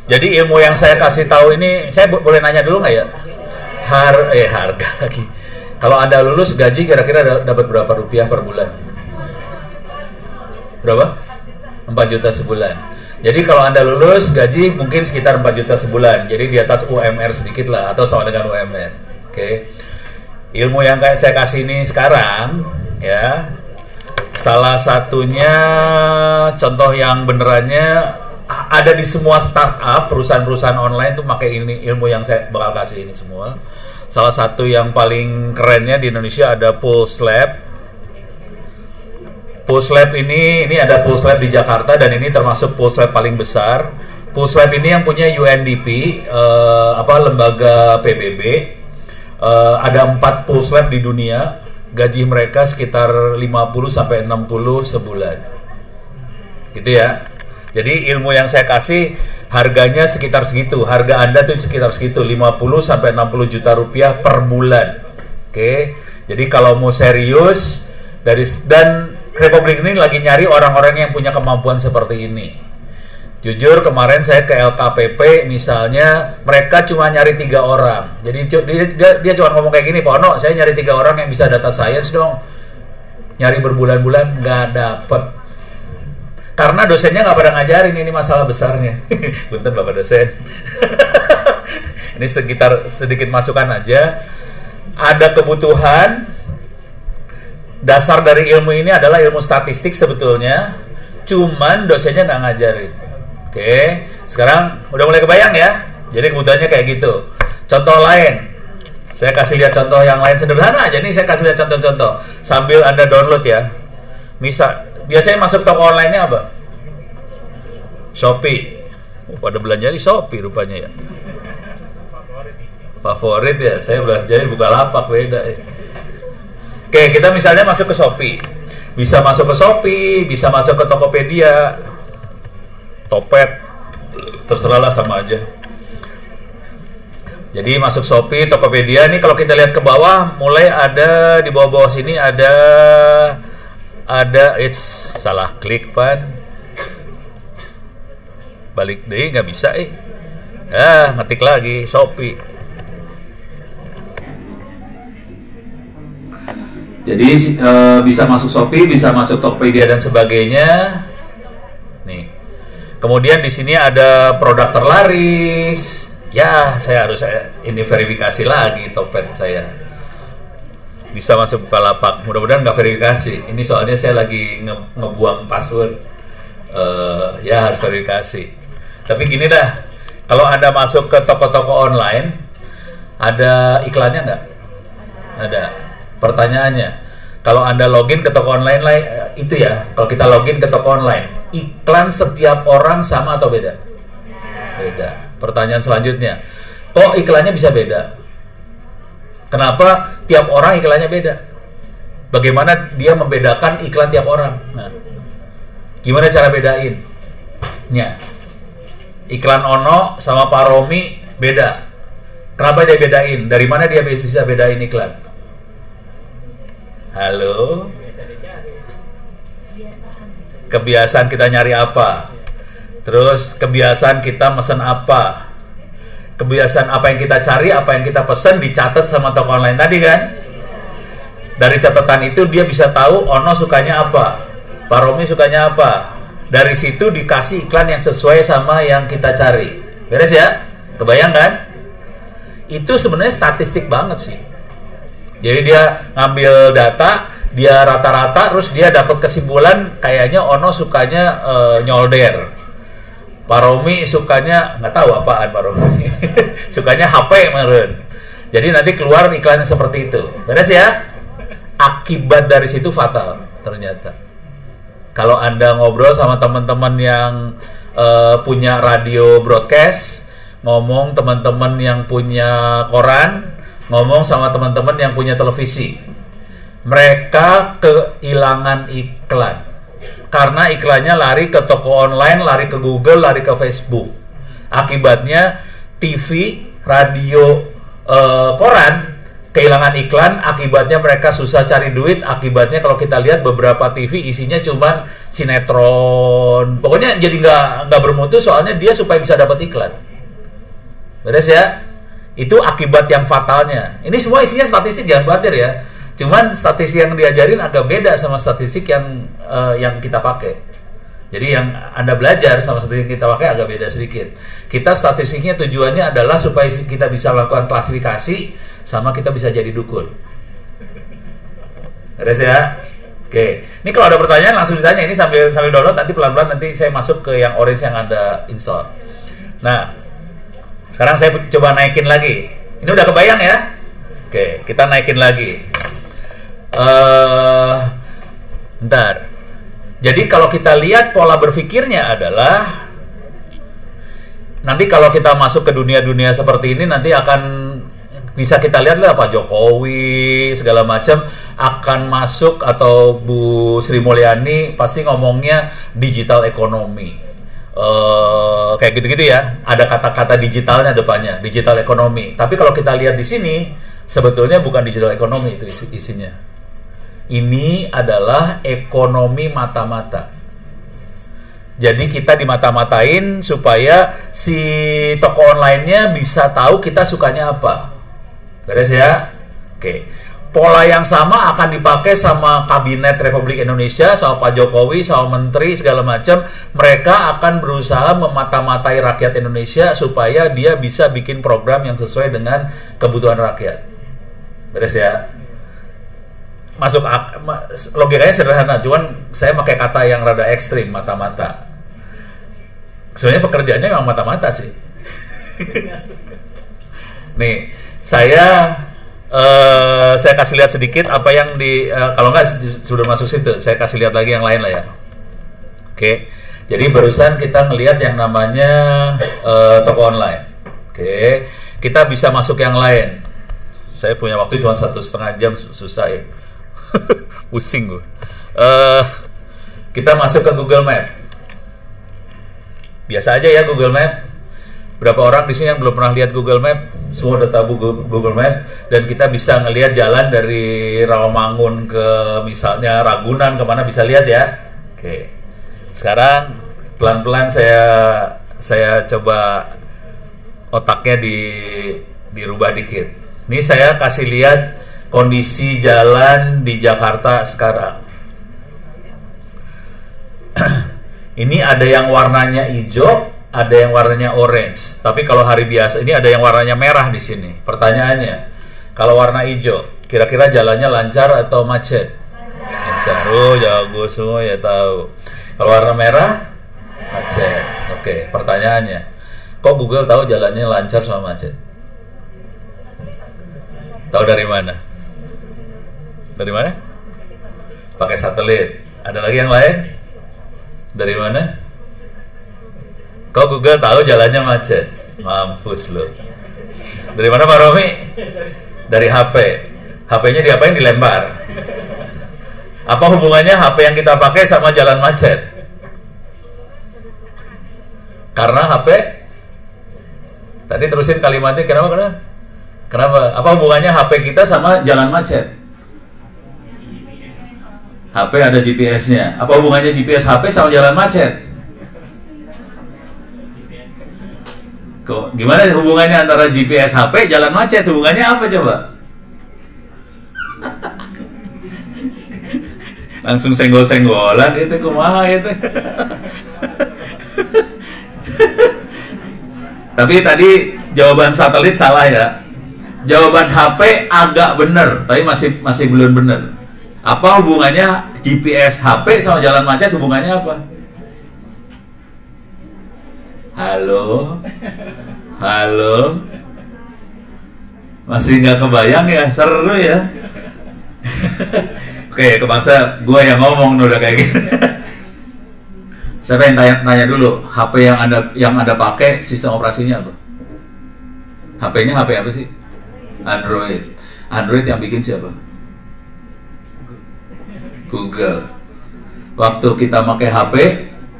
Jadi ilmu yang saya kasih tahu ini, saya boleh nanya dulu nggak ya? Harga lagi. Kalau Anda lulus gaji kira-kira dapat berapa rupiah per bulan? Berapa? 4 juta sebulan. Jadi kalau Anda lulus gaji mungkin sekitar 4 juta sebulan. Jadi di atas UMR sedikit lah atau sama dengan UMR. Oke. Ilmu yang kayak saya kasih ini sekarang ya, salah satunya contoh yang benerannya ada di semua startup, perusahaan-perusahaan online tuh pakai ini, ilmu yang saya bakal kasih ini semua. Salah satu yang paling kerennya di Indonesia ada Pulse Lab. Pulse Lab ini ada Pulse Lab di Jakarta dan ini termasuk Pulse Lab paling besar. Pulse Lab ini yang punya UNDP, lembaga PBB. Ada 4 Pulse Lab di dunia. Gaji mereka sekitar 50 sampai 60 sebulan. Gitu ya. Jadi ilmu yang saya kasih harganya sekitar segitu. Harga Anda tuh sekitar segitu, 50 sampai 60 juta rupiah per bulan. Oke. Jadi kalau mau serius dan Republik ini lagi nyari orang-orang yang punya kemampuan seperti ini. Jujur kemarin saya ke LKPP misalnya, mereka cuma nyari 3 orang. Jadi dia cuma ngomong kayak gini, Pak Ono, saya nyari 3 orang yang bisa data science dong. Nyari berbulan-bulan nggak dapet. Karena dosennya nggak pada ngajarin, ini masalah besarnya. Punten Bapak dosen. Ini sedikit masukan aja. Ada kebutuhan. Dasar dari ilmu ini adalah ilmu statistik sebetulnya. Cuman dosennya nggak ngajarin. Oke, sekarang udah mulai kebayang ya. Jadi kebutuhannya kayak gitu. Contoh lain. Saya kasih lihat contoh yang lain sederhana aja nih. Saya kasih lihat contoh-contoh sambil Anda download ya. Biasanya masuk toko online-nya apa? Shopee. Pada belanja di Shopee rupanya ya. Favorit ya. Saya belanja di Bukalapak, beda ya. Oke, kita misalnya masuk ke Shopee. Bisa masuk ke Shopee, bisa masuk ke Tokopedia, Topet, terserahlah sama aja. Jadi masuk Shopee, Tokopedia. Ini kalau kita lihat ke bawah, mulai ada di bawah-bawah sini ada salah klik pan, balik deh nggak bisa ngetik lagi Shopee. Jadi bisa masuk Shopee, bisa masuk Tokopedia dan sebagainya. Nih, kemudian di sini ada produk terlaris. Ya, saya harus ini verifikasi lagi Topet saya. Bisa masuk Bukalapak, mudah-mudahan nggak verifikasi. Ini soalnya saya lagi ngebuang password. Ya harus verifikasi. Tapi gini dah, kalau Anda masuk ke toko-toko online, ada iklannya nggak? Ada. Pertanyaannya, kalau Anda login ke toko online itu ya, kalau kita login ke toko online, iklan setiap orang sama atau beda? Beda. Pertanyaan selanjutnya, kok iklannya bisa beda? Kenapa tiap orang iklannya beda? Bagaimana dia membedakan iklan tiap orang? Nah, gimana cara bedain? Nya, iklan Ono sama Pak Romi beda. Kenapa dia bedain? Dari mana dia bisa bedain iklan? Halo? Kebiasaan kita nyari apa? Terus kebiasaan kita mesen apa? Kebiasaan apa yang kita cari, apa yang kita pesen dicatat sama toko online tadi kan? Dari catatan itu dia bisa tahu Ono sukanya apa, Pak Romi sukanya apa. Dari situ dikasih iklan yang sesuai sama yang kita cari. Beres ya? Kebayang kan? Itu sebenarnya statistik banget sih. Jadi dia ngambil data, dia rata-rata, terus dia dapat kesimpulan kayaknya Ono sukanya nyolder. Pak Romi sukanya nggak tahu apaan Pak Romi. Sukanya HP meren. Jadi nanti keluar iklannya seperti itu. Beres ya? Akibat dari situ fatal ternyata. Kalau Anda ngobrol sama teman-teman yang punya radio broadcast, ngomong teman-teman yang punya koran, ngomong sama teman-teman yang punya televisi, mereka kehilangan iklan. Karena iklannya lari ke toko online, lari ke Google, lari ke Facebook. Akibatnya TV, radio, koran kehilangan iklan, akibatnya mereka susah cari duit, akibatnya kalau kita lihat beberapa TV isinya cuman sinetron, pokoknya jadi nggak bermutu, soalnya dia supaya bisa dapat iklan. Beres ya? Itu akibat yang fatalnya. Ini semua isinya statistik, jangan khawatir ya. Cuman statistik yang diajarin agak beda sama statistik yang kita pakai. Jadi yang Anda belajar sama statistik yang kita pakai agak beda sedikit. Kita statistiknya tujuannya adalah supaya kita bisa melakukan klasifikasi sama kita bisa jadi dukun. Beres ya? Oke. Ini kalau ada pertanyaan langsung ditanya. Ini sambil download, nanti pelan-pelan nanti saya masuk ke yang orange yang Anda install. Nah, sekarang saya coba naikin lagi. Ini udah kebayang ya? Oke, kita naikin lagi. Bentar. Jadi kalau kita lihat pola berpikirnya adalah nanti kalau kita masuk ke dunia-dunia seperti ini nanti akan bisa kita lihat lah Pak Jokowi segala macam akan masuk, atau Bu Sri Mulyani pasti ngomongnya digital ekonomi. Kayak gitu-gitu ya. Ada kata-kata digitalnya depannya, digital ekonomi. Tapi kalau kita lihat di sini sebetulnya bukan digital ekonomi itu isinya. Ini adalah ekonomi mata-mata. Jadi kita dimata-matain supaya si toko online-nya bisa tahu kita sukanya apa. Beres ya? Oke. Pola yang sama akan dipakai sama Kabinet Republik Indonesia, sama Pak Jokowi, sama Menteri, segala macam. Mereka akan berusaha memata-matai rakyat Indonesia supaya dia bisa bikin program yang sesuai dengan kebutuhan rakyat. Beres ya? Masuk logikanya sederhana, cuman saya pakai kata yang rada ekstrim, mata-mata. Sebenarnya pekerjaannya memang mata-mata sih. Nih, saya kasih lihat sedikit apa yang kalau nggak sudah masuk situ, saya kasih lihat lagi yang lain lah ya. Oke, jadi barusan kita ngelihat yang namanya toko online. Oke, kita bisa masuk yang lain. Saya punya waktu cuma 1,5 jam, susah ya. Pusing gue. Kita masuk ke Google Map. Biasa aja ya Google Map. Berapa orang di sini yang belum pernah lihat Google Map? Semua udah tahu Google Map, dan kita bisa ngelihat jalan dari Rawamangun ke misalnya Ragunan kemana, bisa lihat ya. Oke. Sekarang pelan-pelan saya coba otaknya dirubah dikit. Ini saya kasih lihat kondisi jalan di Jakarta sekarang. Ini ada yang warnanya hijau, ada yang warnanya orange. Tapi kalau hari biasa ini ada yang warnanya merah di sini. Pertanyaannya, kalau warna hijau, kira-kira jalannya lancar atau macet? Lancar. Oh, jago semua ya tahu. Kalau warna merah, macet. Oke, pertanyaannya, kok Google tahu jalannya lancar sama macet? Tahu dari mana? Dari mana? Pakai satelit. Ada lagi yang lain? Dari mana? Kok Google tahu jalannya macet? Mampus lo. Dari mana Pak Romi? Dari HP. HP-nya diapain? Dilempar. Apa hubungannya HP yang kita pakai sama jalan macet? Karena HP. Tadi terusin kalimatnya, kenapa? Apa hubungannya HP kita sama jalan macet? HP ada GPS-nya. Apa hubungannya GPS HP sama jalan macet? Kok gimana hubungannya antara GPS HP jalan macet? Hubungannya apa coba? Langsung senggol-senggolan itu kumaha itu. Tapi tadi jawaban satelit salah ya. Jawaban HP agak benar, tapi masih belum benar. Apa hubungannya GPS HP sama jalan macet? Hubungannya apa? Halo, masih nggak kebayang ya? Seru ya. Oke, kebangsa gue yang ngomong udah kayak gini. Saya pengen tanya dulu, HP yang anda pakai sistem operasinya apa? HP-nya HP apa sih? Android. Android yang bikin siapa? Google. Waktu kita pakai HP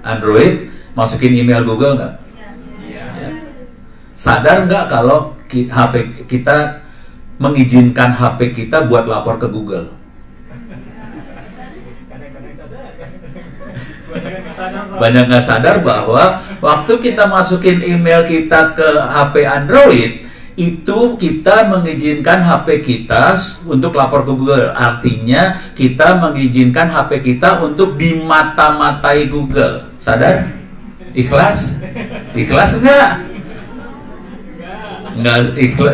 Android, masukin email Google nggak? Ya. Sadar nggak kalau HP kita mengizinkan HP kita buat lapor ke Google. Banyak nggak sadar bahwa waktu kita masukin email kita ke HP Android, itu kita mengizinkan HP kita untuk lapor ke Google. Artinya kita mengizinkan HP kita untuk dimata-matai Google. Sadar? Ikhlas? Ikhlas nggak?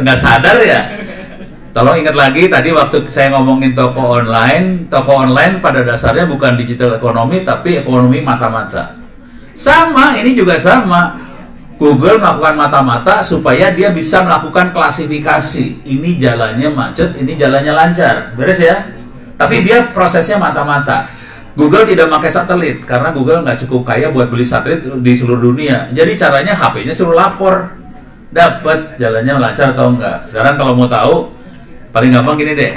Nggak sadar ya? Tolong ingat lagi tadi waktu saya ngomongin toko online pada dasarnya bukan digital ekonomi tapi ekonomi mata-mata. Sama, ini juga sama. Google melakukan mata-mata supaya dia bisa melakukan klasifikasi. Ini jalannya macet, ini jalannya lancar. Beres ya? Tapi dia prosesnya mata-mata. Google tidak pakai satelit karena Google nggak cukup kaya buat beli satelit di seluruh dunia. Jadi caranya HP-nya suruh lapor, dapat jalannya lancar atau enggak. Sekarang kalau mau tahu, paling gampang gini deh.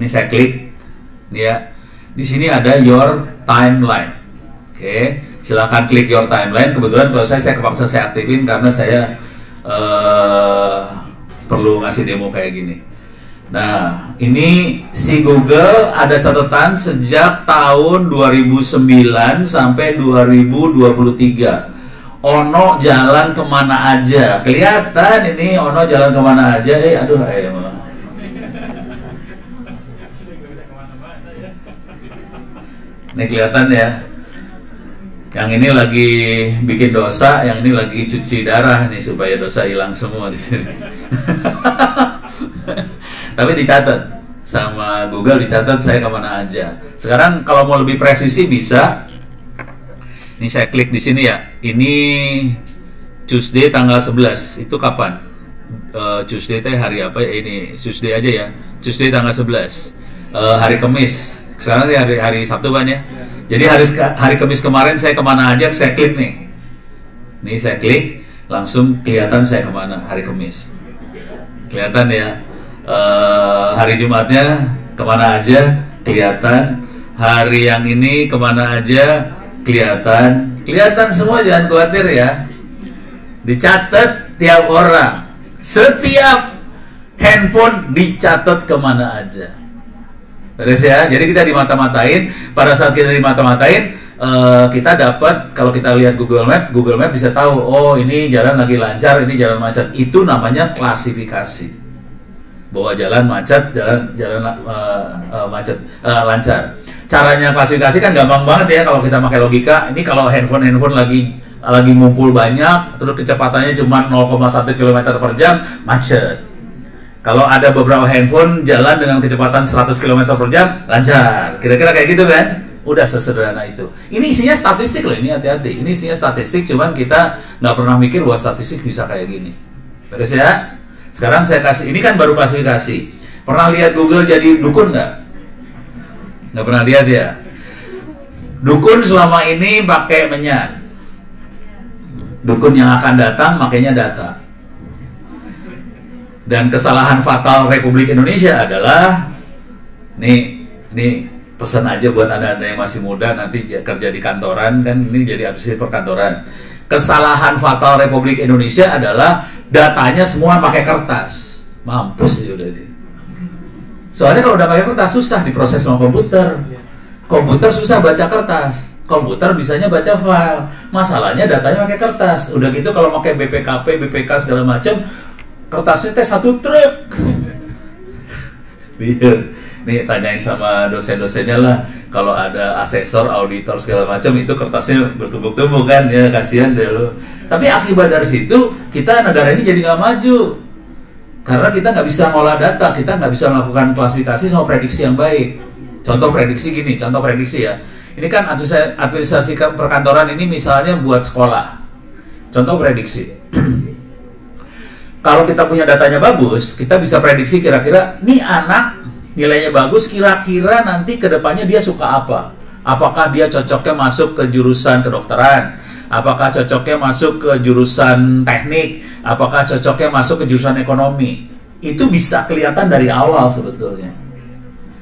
Ini saya klik, nih ya. Di sini ada your timeline. Oke, silakan klik your timeline. Kebetulan kalau saya kepaksa saya aktifin karena saya perlu ngasih demo kayak gini. Nah, ini si Google ada catatan sejak tahun 2009 sampai 2023. Ono jalan kemana aja? Kelihatan ini Ono jalan kemana aja? Aduh, ini kelihatan ya. Yang ini lagi bikin dosa, yang ini lagi cuci darah nih supaya dosa hilang semua di sini. Tapi dicatat sama Google, dicatat saya kemana aja. Sekarang kalau mau lebih presisi bisa. Ini saya klik di sini ya. Ini Tuesday tanggal 11. Itu kapan? Tuesday teh hari apa ya? Ini Tuesday aja ya. Tuesday tanggal 11. Hari Kamis. Sekarang hari Sabtu kan ya. Jadi hari Kamis kemarin saya kemana aja, saya klik nih. Nih saya klik, langsung kelihatan saya kemana hari Kamis. Kelihatan ya. Hari Jumatnya kemana aja, kelihatan. Hari yang ini kemana aja, kelihatan. Kelihatan semua, jangan khawatir ya. Dicatat tiap orang. Setiap handphone dicatat kemana aja. Beres ya, jadi kita dimata-matain. Pada saat kita dimata-matain, kita dapat, kalau kita lihat Google Map bisa tahu, oh ini jalan lagi lancar, ini jalan macet. Itu namanya klasifikasi. Bahwa jalan macet, jalan macet, lancar. Caranya klasifikasi kan gampang banget ya kalau kita pakai logika. Ini kalau handphone lagi ngumpul banyak, terus kecepatannya cuma 0,1 km per jam, macet. Kalau ada beberapa handphone jalan dengan kecepatan 100 km per jam, lancar. Kira-kira kayak gitu kan? Udah sesederhana itu. Ini isinya statistik loh, ini hati-hati. Ini isinya statistik, cuman kita nggak pernah mikir bahwa statistik bisa kayak gini. Beres ya? Sekarang saya kasih, ini kan baru klasifikasi. Pernah lihat Google jadi dukun nggak? Nggak pernah lihat ya? Dukun selama ini pakai menyan. Dukun yang akan datang makanya data. Dan kesalahan fatal Republik Indonesia adalah nih pesan aja buat anda yang masih muda nanti kerja di kantoran kan, ini jadi asisten perkantoran. Kesalahan fatal Republik Indonesia adalah datanya semua pakai kertas. Mampus ya udah deh. Soalnya kalau udah pakai kertas susah diproses sama komputer. Komputer susah baca kertas. Komputer bisanya baca file. Masalahnya datanya pakai kertas. Udah gitu kalau pakai BPKP, BPK segala macam, kertasnya teh satu truk. Biar nih tanyain sama dosen-dosennya lah, kalau ada asesor, auditor segala macam itu kertasnya bertumpuk-tumpuk kan ya, kasihan deh lo. Tapi akibat dari situ kita negara ini jadi nggak maju karena kita nggak bisa ngolah data, kita nggak bisa melakukan klasifikasi sama prediksi yang baik. Contoh prediksi gini, contoh prediksi ya. Ini kan administrasi perkantoran ini misalnya buat sekolah. Contoh prediksi. Kalau kita punya datanya bagus, kita bisa prediksi kira-kira nih anak nilainya bagus, kira-kira nanti kedepannya dia suka apa? Apakah dia cocoknya masuk ke jurusan kedokteran? Apakah cocoknya masuk ke jurusan teknik? Apakah cocoknya masuk ke jurusan ekonomi? Itu bisa kelihatan dari awal sebetulnya.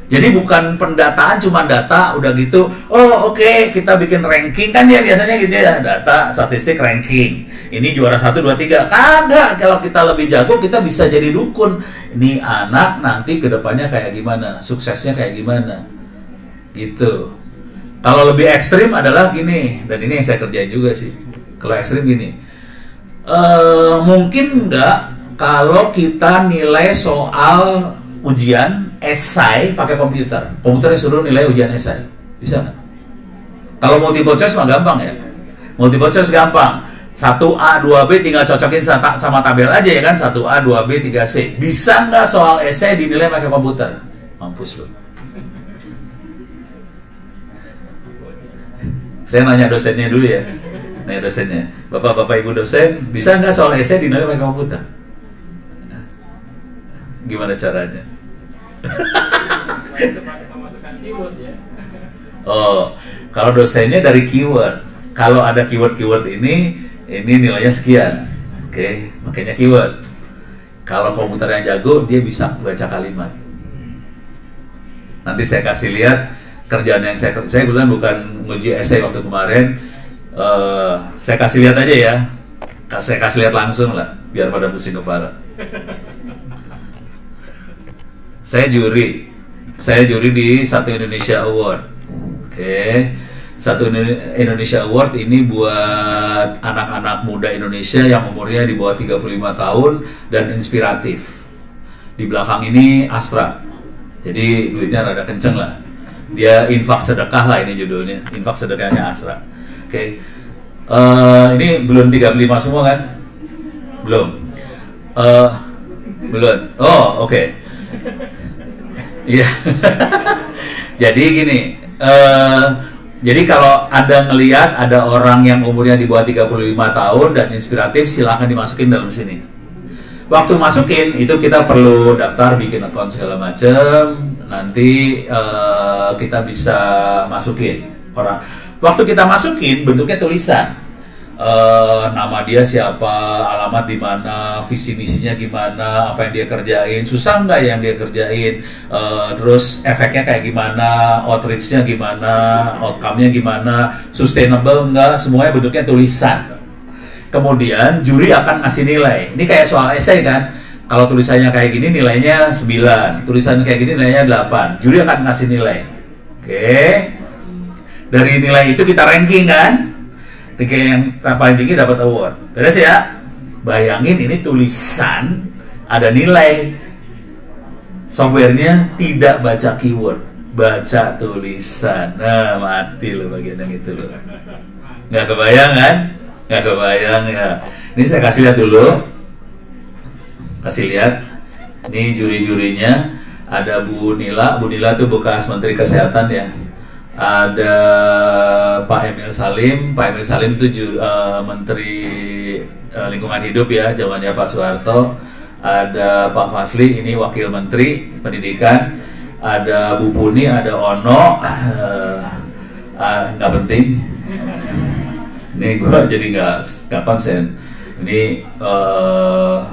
Jadi bukan pendataan cuma data, udah gitu, oh oke, kita bikin ranking, kan ya biasanya gitu ya, data, statistik, ranking. Ini juara 1, 2, 3. Kagak, kalau kita lebih jago, kita bisa jadi dukun. Ini anak nanti kedepannya kayak gimana, suksesnya kayak gimana. Gitu. Kalau lebih ekstrim adalah gini, dan ini yang saya kerjain juga sih. Kalau ekstrim gini, mungkin enggak kalau kita nilai soal ujian esai pakai komputer. Komputernya suruh nilai ujian esai. Bisa nggak? Kalau multiple choice mah gampang ya. Multiple choice gampang. 1A, 2B tinggal cocokin sama tabel aja ya kan. 1A, 2B, 3C. Bisa nggak soal esai dinilai pakai komputer? Mampus loh. Saya nanya dosennya dulu ya. Nanya dosennya. Bapak-bapak ibu dosen, bisa nggak soal esai dinilai pakai komputer? Gimana caranya? Oh, kalau dosennya dari keyword. Kalau ada keyword-keyword ini nilainya sekian. Oke, makanya keyword. Kalau komputer yang jago, dia bisa baca kalimat. Nanti saya kasih lihat kerjaan yang saya kebetulan bukan nguji esai waktu kemarin. Saya kasih lihat aja ya. Saya kasih lihat langsung lah, biar pada pusing kepala. Saya juri di Satu Indonesia Award. Oke. Satu Indonesia Award ini buat anak-anak muda Indonesia yang umurnya di bawah 35 tahun dan inspiratif. Di belakang ini Astra. Jadi duitnya rada kenceng lah. Dia infak sedekah lah, ini judulnya. Infak sedekahnya Astra. Oke. Ini belum 35 semua kan? Belum. Belum. Oh, oke. Iya. Jadi gini, jadi kalau ada ngelihat ada orang yang umurnya di bawah 35 tahun dan inspiratif, silahkan dimasukin dalam sini. Waktu masukin itu kita perlu daftar, bikin account segala macem. Nanti kita bisa masukin orang. Waktu kita masukin bentuknya tulisan. Nama dia siapa, alamat di mana, visi misinya gimana, apa yang dia kerjain, susah nggak yang dia kerjain, terus efeknya kayak gimana, outreach-nya gimana, outcome-nya gimana, sustainable nggak, semuanya bentuknya tulisan. Kemudian juri akan ngasih nilai. Ini kayak soal esai kan, kalau tulisannya kayak gini nilainya 9, tulisannya kayak gini nilainya 8, juri akan ngasih nilai. Oke. Dari nilai itu kita ranking kan, yang paling tinggi dapat award. Beres ya? Bayangin ini tulisan, ada nilai. Softwarenya tidak baca keyword, baca tulisan. Nah, mati lo bagian yang itu lo. Nggak kebayang kan? Nggak kebayang ya. Ini saya kasih lihat dulu. Kasih lihat. Ini juri-jurinya. Ada Bu Nila. Bu Nila itu bekas Menteri Kesehatan ya. Ada Pak Emil Salim. Pak Emil Salim itu Menteri Lingkungan Hidup ya, zamannya Pak Soeharto. Ada Pak Fasli, ini Wakil Menteri Pendidikan. Ada Bu Puni, ada Ono. Nggak penting. Ini gue jadi nggak konsen. Ini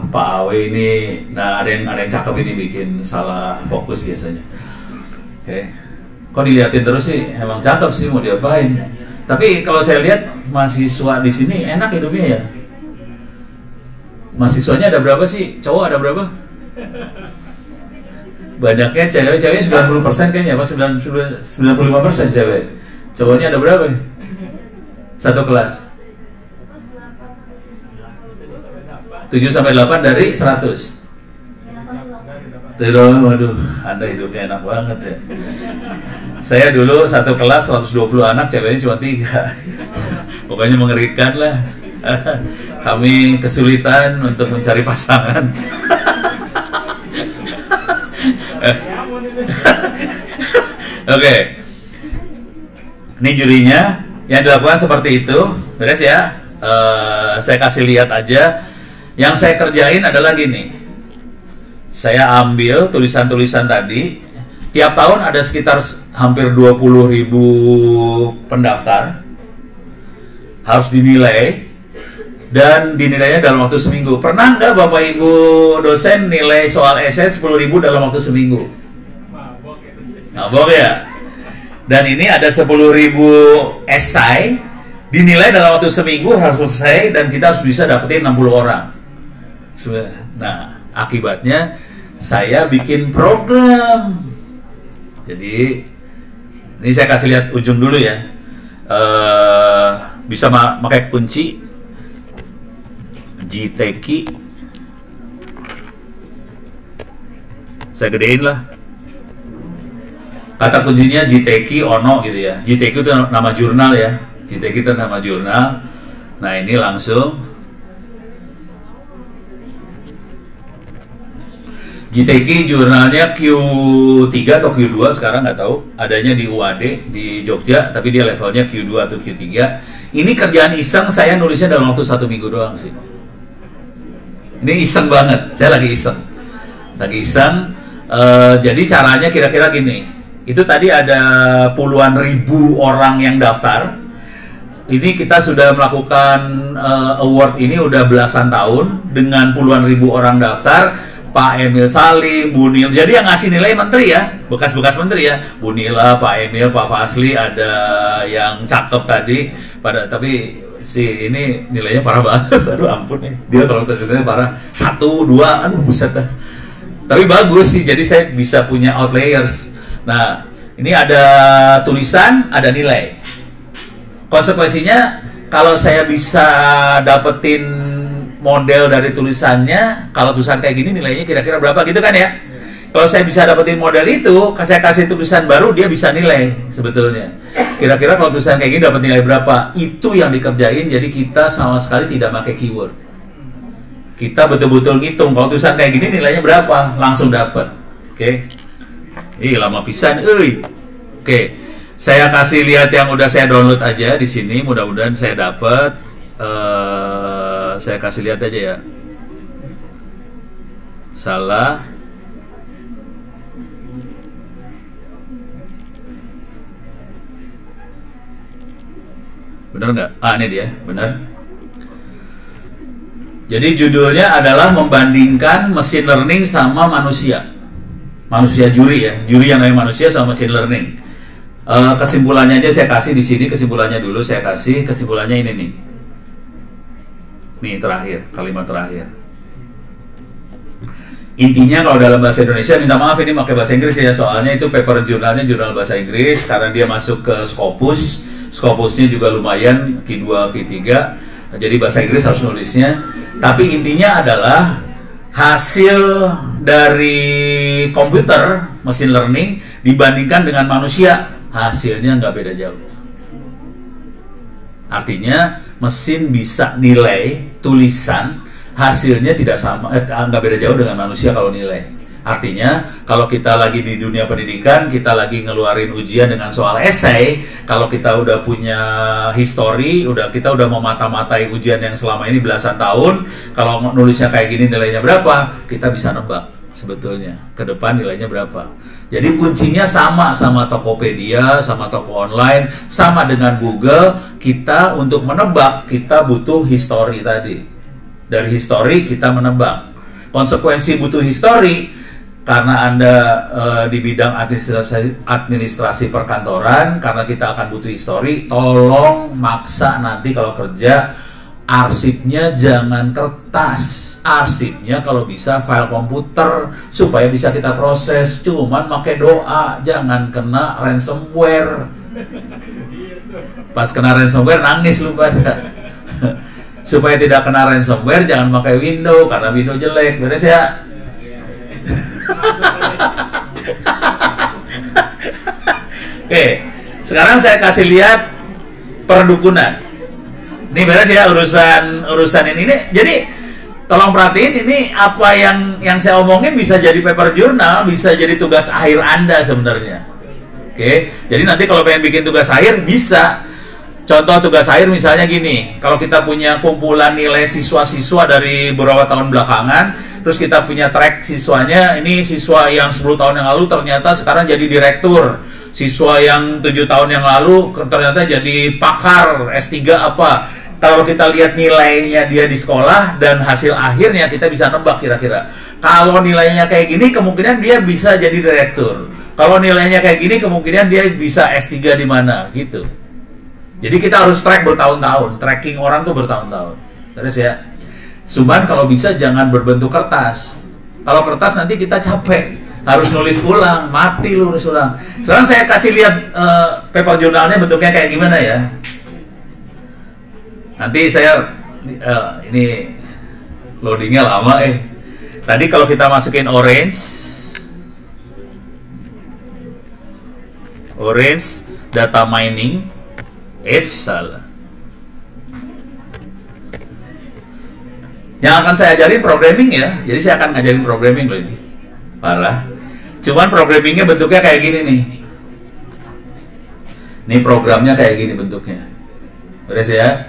Pak Awe ini, nah ada yang cakep ini bikin salah fokus biasanya. Oke. Kok diliatin terus sih, emang cakep sih, mau diapain. Tapi kalau saya lihat mahasiswa di sini enak hidupnya ya. Mahasiswanya ada berapa sih? Cowok ada berapa? Banyaknya cewek 90% kayaknya, apa 95% cewek. Cowoknya ada berapa? Satu kelas 7-8 dari 100. Waduh, Anda hidupnya enak banget ya. Saya dulu satu kelas 120 anak, ceweknya cuma 3. Pokoknya mengerikan lah. Kami kesulitan untuk mencari pasangan. Oke. Ini jurinya. Yang dilakukan seperti itu. Beres ya. Saya kasih lihat aja. Yang saya kerjain adalah gini. Saya ambil tulisan-tulisan tadi. Tiap tahun ada sekitar hampir 20.000 pendaftar. Harus dinilai. Dan dinilainya dalam waktu seminggu. Pernah nggak Bapak Ibu dosen nilai soal esai 10.000 dalam waktu seminggu? Ngabok ya. Dan ini ada 10.000 esai, dinilai dalam waktu seminggu harus selesai, dan kita harus bisa dapetin 60 orang. Nah, akibatnya saya bikin program. Jadi ini saya kasih lihat ujung dulu ya. Bisa pakai kunci JTK. Saya gedein lah. Kata kuncinya JTK Ono gitu ya. JTK itu nama jurnal ya. JTK itu nama jurnal. Nah, ini langsung JTK jurnalnya Q3 atau Q2 sekarang nggak tahu. Adanya di UAD di Jogja, tapi dia levelnya Q2 atau Q3. Ini kerjaan iseng, saya nulisnya dalam waktu 1 minggu doang sih. Ini iseng banget, saya lagi iseng. Jadi caranya kira-kira gini. Itu tadi ada puluhan ribu orang yang daftar. Ini kita sudah melakukan award ini udah belasan tahun dengan puluhan ribu orang daftar. Pak Emil Salim, Bu Nil. Jadi yang ngasih nilai menteri ya, bekas-bekas menteri ya. Bu Nila, Pak Emil, Pak Fasli, ada yang cakep tadi. Tapi si ini nilainya parah banget. Aduh ampun nih. Dia kalau keseluruhannya parah. 1, 2, aduh buset dah. Tapi bagus sih, jadi saya bisa punya outliers. Nah, ini ada tulisan, ada nilai. Konsekuensinya, kalau saya bisa dapetin model dari tulisannya, kalau tulisan kayak gini nilainya kira-kira berapa gitu kan ya. Kalau saya bisa dapetin model itu, saya kasih tulisan baru, dia bisa nilai sebetulnya. Kira-kira kalau tulisan kayak gini dapat nilai berapa? Itu yang dikerjain, jadi kita sama sekali tidak pakai keyword. Kita betul-betul ngitung, kalau tulisan kayak gini nilainya berapa, langsung dapat. Oke. Lama pisan, Oke. Saya kasih lihat yang udah saya download aja di sini, mudah-mudahan saya dapat. Saya kasih lihat aja ya. Salah. Bener nggak? Ini dia, bener. Jadi judulnya adalah membandingkan mesin learning sama manusia. Manusia juri ya, juri yang namanya manusia sama mesin learning. Kesimpulannya aja saya kasih di sini, kesimpulannya dulu saya kasih, kesimpulannya ini nih. Nih terakhir, kalimat terakhir. Intinya kalau dalam bahasa Indonesia, minta maaf ini pakai bahasa Inggris ya, soalnya itu paper jurnalnya jurnal bahasa Inggris, karena dia masuk ke Scopus. Scopusnya juga lumayan, Q2, Q3, jadi bahasa Inggris harus nulisnya. Tapi intinya adalah hasil dari komputer, mesin learning, dibandingkan dengan manusia, hasilnya nggak beda jauh. Artinya mesin bisa nilai tulisan, hasilnya tidak sama, nggak beda jauh dengan manusia kalau nilai. Artinya kalau kita lagi di dunia pendidikan, kita lagi ngeluarin ujian dengan soal esai, kalau kita udah punya history, kita udah memata-matai ujian yang selama ini belasan tahun, kalau nulisnya kayak gini nilainya berapa, kita bisa nebak sebetulnya ke depan nilainya berapa. Jadi kuncinya sama Tokopedia, sama toko online, sama dengan Google. Kita untuk menebak, kita butuh history tadi. Dari history kita menebak. Konsekuensi butuh history, karena Anda di bidang administrasi perkantoran, karena kita akan butuh history, tolong maksa nanti kalau kerja, arsipnya jangan kertas. Arsipnya kalau bisa file komputer, supaya bisa kita proses. Cuman pakai doa, jangan kena ransomware. Pas kena ransomware nangis lu pada. Supaya tidak kena ransomware, jangan pakai Windows, karena Windows jelek. Beres ya? Oke, sekarang saya kasih lihat perdukunan. Ini beres ya urusan ini. Jadi tolong perhatiin, ini apa yang saya omongin bisa jadi paper jurnal, bisa jadi tugas akhir Anda sebenarnya. Oke, jadi nanti kalau pengen bikin tugas akhir bisa. Contoh tugas akhir misalnya gini, kalau kita punya kumpulan nilai siswa-siswa dari beberapa tahun belakangan, terus kita punya track siswanya, ini siswa yang 10 tahun yang lalu ternyata sekarang jadi direktur, siswa yang 7 tahun yang lalu ternyata jadi pakar S3 apa. Kalau kita lihat nilainya dia di sekolah dan hasil akhirnya, kita bisa nebak kira-kira. Kalau nilainya kayak gini, kemungkinan dia bisa jadi direktur. Kalau nilainya kayak gini, kemungkinan dia bisa S3 di mana, gitu. Jadi kita harus track bertahun-tahun, tracking orang tuh bertahun-tahun. Terus ya, cuman kalau bisa jangan berbentuk kertas. Kalau kertas nanti kita capek, harus nulis ulang, mati lu nulis ulang. Sekarang saya kasih lihat paper jurnalnya bentuknya kayak gimana ya. Nanti saya ini loadingnya lama Tadi kalau kita masukin orange data mining, salah. Yang akan saya ajarin programming ya. Jadi saya akan ngajarin programming loh ini. Parah. Cuman programmingnya bentuknya kayak gini nih. Ini programnya kayak gini bentuknya. Udah ya?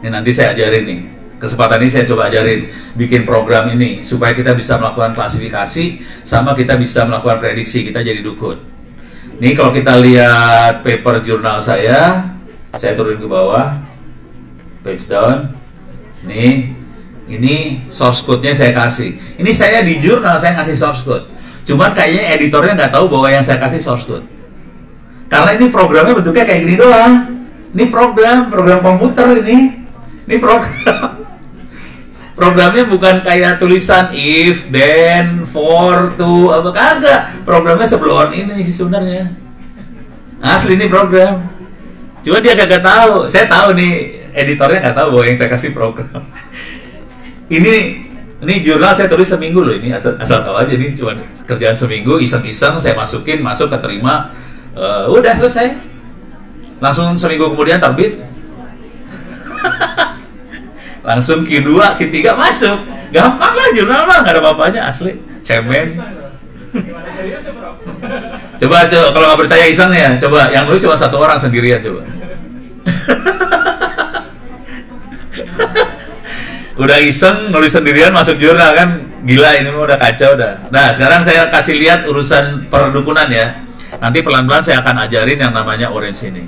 Ini nanti saya ajarin nih. Kesempatan ini saya coba ajarin bikin program ini supaya kita bisa melakukan klasifikasi sama kita bisa melakukan prediksi, kita jadi dukun. Nih kalau kita lihat paper jurnal saya turun ke bawah, page down. Nih, ini source code-nya saya kasih. Ini saya di jurnal saya ngasih source code. Cuman kayaknya editornya nggak tahu bahwa yang saya kasih source code. Karena ini programnya bentuknya kayak gini doang. Ini program komputer ini. Ini program. Programnya bukan kayak tulisan if, then, for, to, apa kagak. Programnya sebelum ini sih sebenarnya. Asli ini program. Cuma dia kagak tahu. Saya tahu nih, editornya nggak tahu bahwa yang saya kasih program. Ini jurnal saya tulis seminggu loh ini, asal tahu aja nih, cuma kerjaan seminggu, iseng-iseng saya masuk keterima, udah selesai. Langsung seminggu kemudian terbit. Langsung Q2, Q3 masuk. Gampang lah jurnal mah, nggak ada apa-apanya, asli. Cemen. Coba kalau nggak percaya iseng ya, coba yang nulis cuma satu orang sendirian coba. Udah iseng nulis sendirian masuk jurnal kan, gila ini mah udah kacau dah. Nah sekarang saya kasih lihat urusan perdukunan ya. Nanti pelan-pelan saya akan ajarin yang namanya orange ini.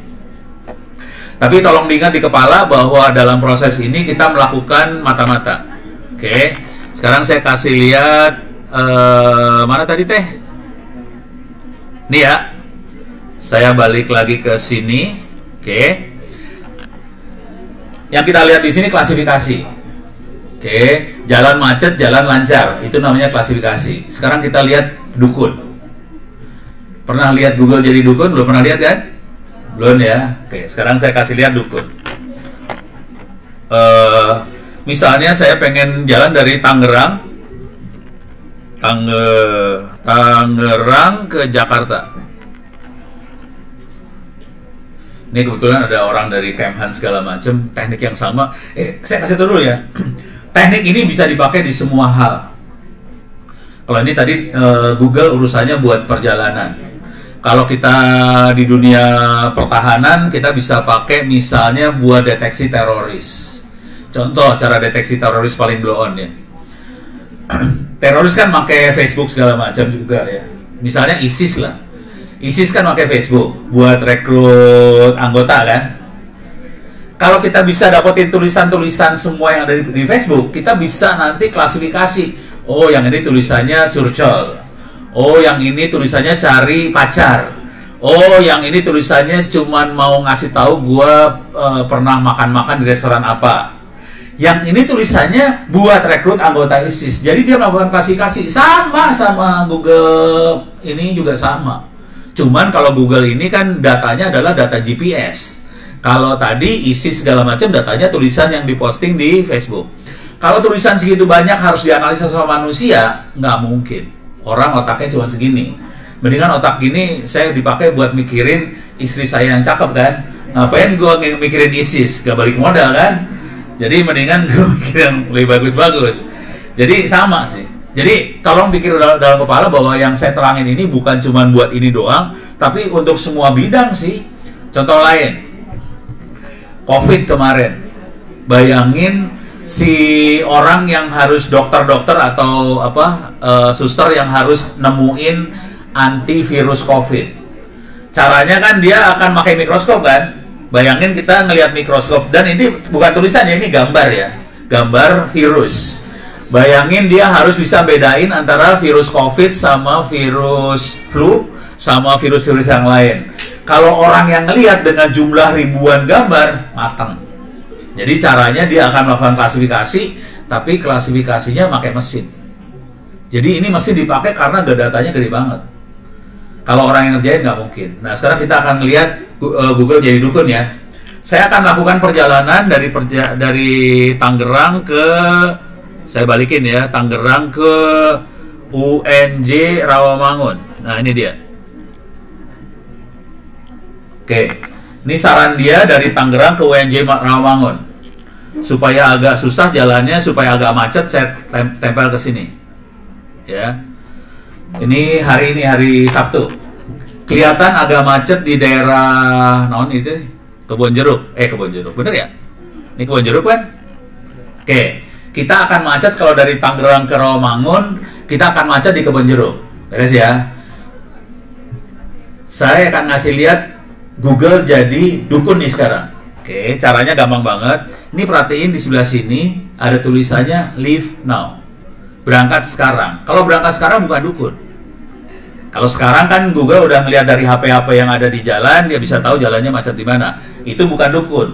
Tapi tolong diingat di kepala bahwa dalam proses ini kita melakukan mata-mata. Oke, sekarang saya kasih lihat mana tadi teh? Nih ya, saya balik lagi ke sini. Oke, yang kita lihat di sini klasifikasi. Oke, jalan macet, jalan lancar, itu namanya klasifikasi. Sekarang kita lihat dukun. Pernah lihat Google jadi dukun? Belum pernah lihat kan? Belum ya. Oke, sekarang saya kasih lihat dukun. Misalnya saya pengen jalan dari Tangerang ke Jakarta. Ini kebetulan ada orang dari Kemhan segala macam, teknik yang sama. Saya kasih tahu dulu ya. Teknik ini bisa dipakai di semua hal. Kalau ini tadi Google urusannya buat perjalanan. Kalau kita di dunia pertahanan, kita bisa pakai misalnya buat deteksi teroris. Contoh cara deteksi teroris paling blow on ya. Teroris kan pakai Facebook segala macam juga ya. Misalnya ISIS lah. ISIS kan pakai Facebook buat rekrut anggota kan. Kalau kita bisa dapetin tulisan-tulisan semua yang ada di Facebook, kita bisa nanti klasifikasi. Oh, yang ini tulisannya curcol. Oh, yang ini tulisannya cari pacar. Oh, yang ini tulisannya cuman mau ngasih tahu gua pernah makan-makan di restoran apa. Yang ini tulisannya buat rekrut anggota ISIS. Jadi dia melakukan klasifikasi sama Google ini juga sama. Cuman kalau Google ini kan datanya adalah data GPS. Kalau tadi ISIS segala macam datanya tulisan yang diposting di Facebook. Kalau tulisan segitu banyak harus dianalisa sama manusia, nggak mungkin. Orang otaknya cuma segini. Mendingan otak gini saya dipakai buat mikirin istri saya yang cakep kan. Ngapain gue mikirin ISIS? Gak balik modal kan. Jadi mendingan gue mikir yang lebih bagus-bagus. Jadi sama sih. Jadi tolong pikir dalam kepala bahwa yang saya terangin ini bukan cuma buat ini doang, tapi untuk semua bidang sih. Contoh lain, COVID kemarin. Bayangin si orang yang harus dokter-dokter atau suster yang harus nemuin antivirus COVID. Caranya kan dia akan pakai mikroskop kan. Bayangin kita ngelihat mikroskop dan ini bukan tulisan ya, ini gambar ya. Gambar virus. Bayangin dia harus bisa bedain antara virus COVID sama virus flu sama virus-virus yang lain. Kalau orang yang ngelihat dengan jumlah ribuan gambar, mateng. Jadi caranya dia akan melakukan klasifikasi, tapi klasifikasinya pakai mesin. Jadi ini mesin dipakai karena datanya gede banget. Kalau orang yang ngerjain nggak mungkin. Nah sekarang kita akan lihat Google jadi dukun ya. Saya akan melakukan perjalanan dari Tangerang ke, saya balikin ya, Tangerang ke UNJ Rawamangun. Nah ini dia. Oke, ini saran dia dari Tangerang ke UNJ Rawamangun. Supaya agak susah jalannya, supaya agak macet, saya tempel ke sini. Ya, ini hari Sabtu. Kelihatan agak macet di daerah non itu Kebon Jeruk. Kebon Jeruk, bener ya? Ini Kebon Jeruk kan? Oke, kita akan macet kalau dari Tangerang ke Rawamangun, kita akan macet di Kebon Jeruk. Beres ya? Saya akan ngasih lihat Google jadi dukun nih sekarang. Oke, caranya gampang banget. Ini perhatiin di sebelah sini ada tulisannya Leave Now. Berangkat sekarang. Kalau berangkat sekarang bukan dukun. Kalau sekarang kan Google udah ngelihat dari HP-HP yang ada di jalan, dia bisa tahu jalannya macet di mana. Itu bukan dukun.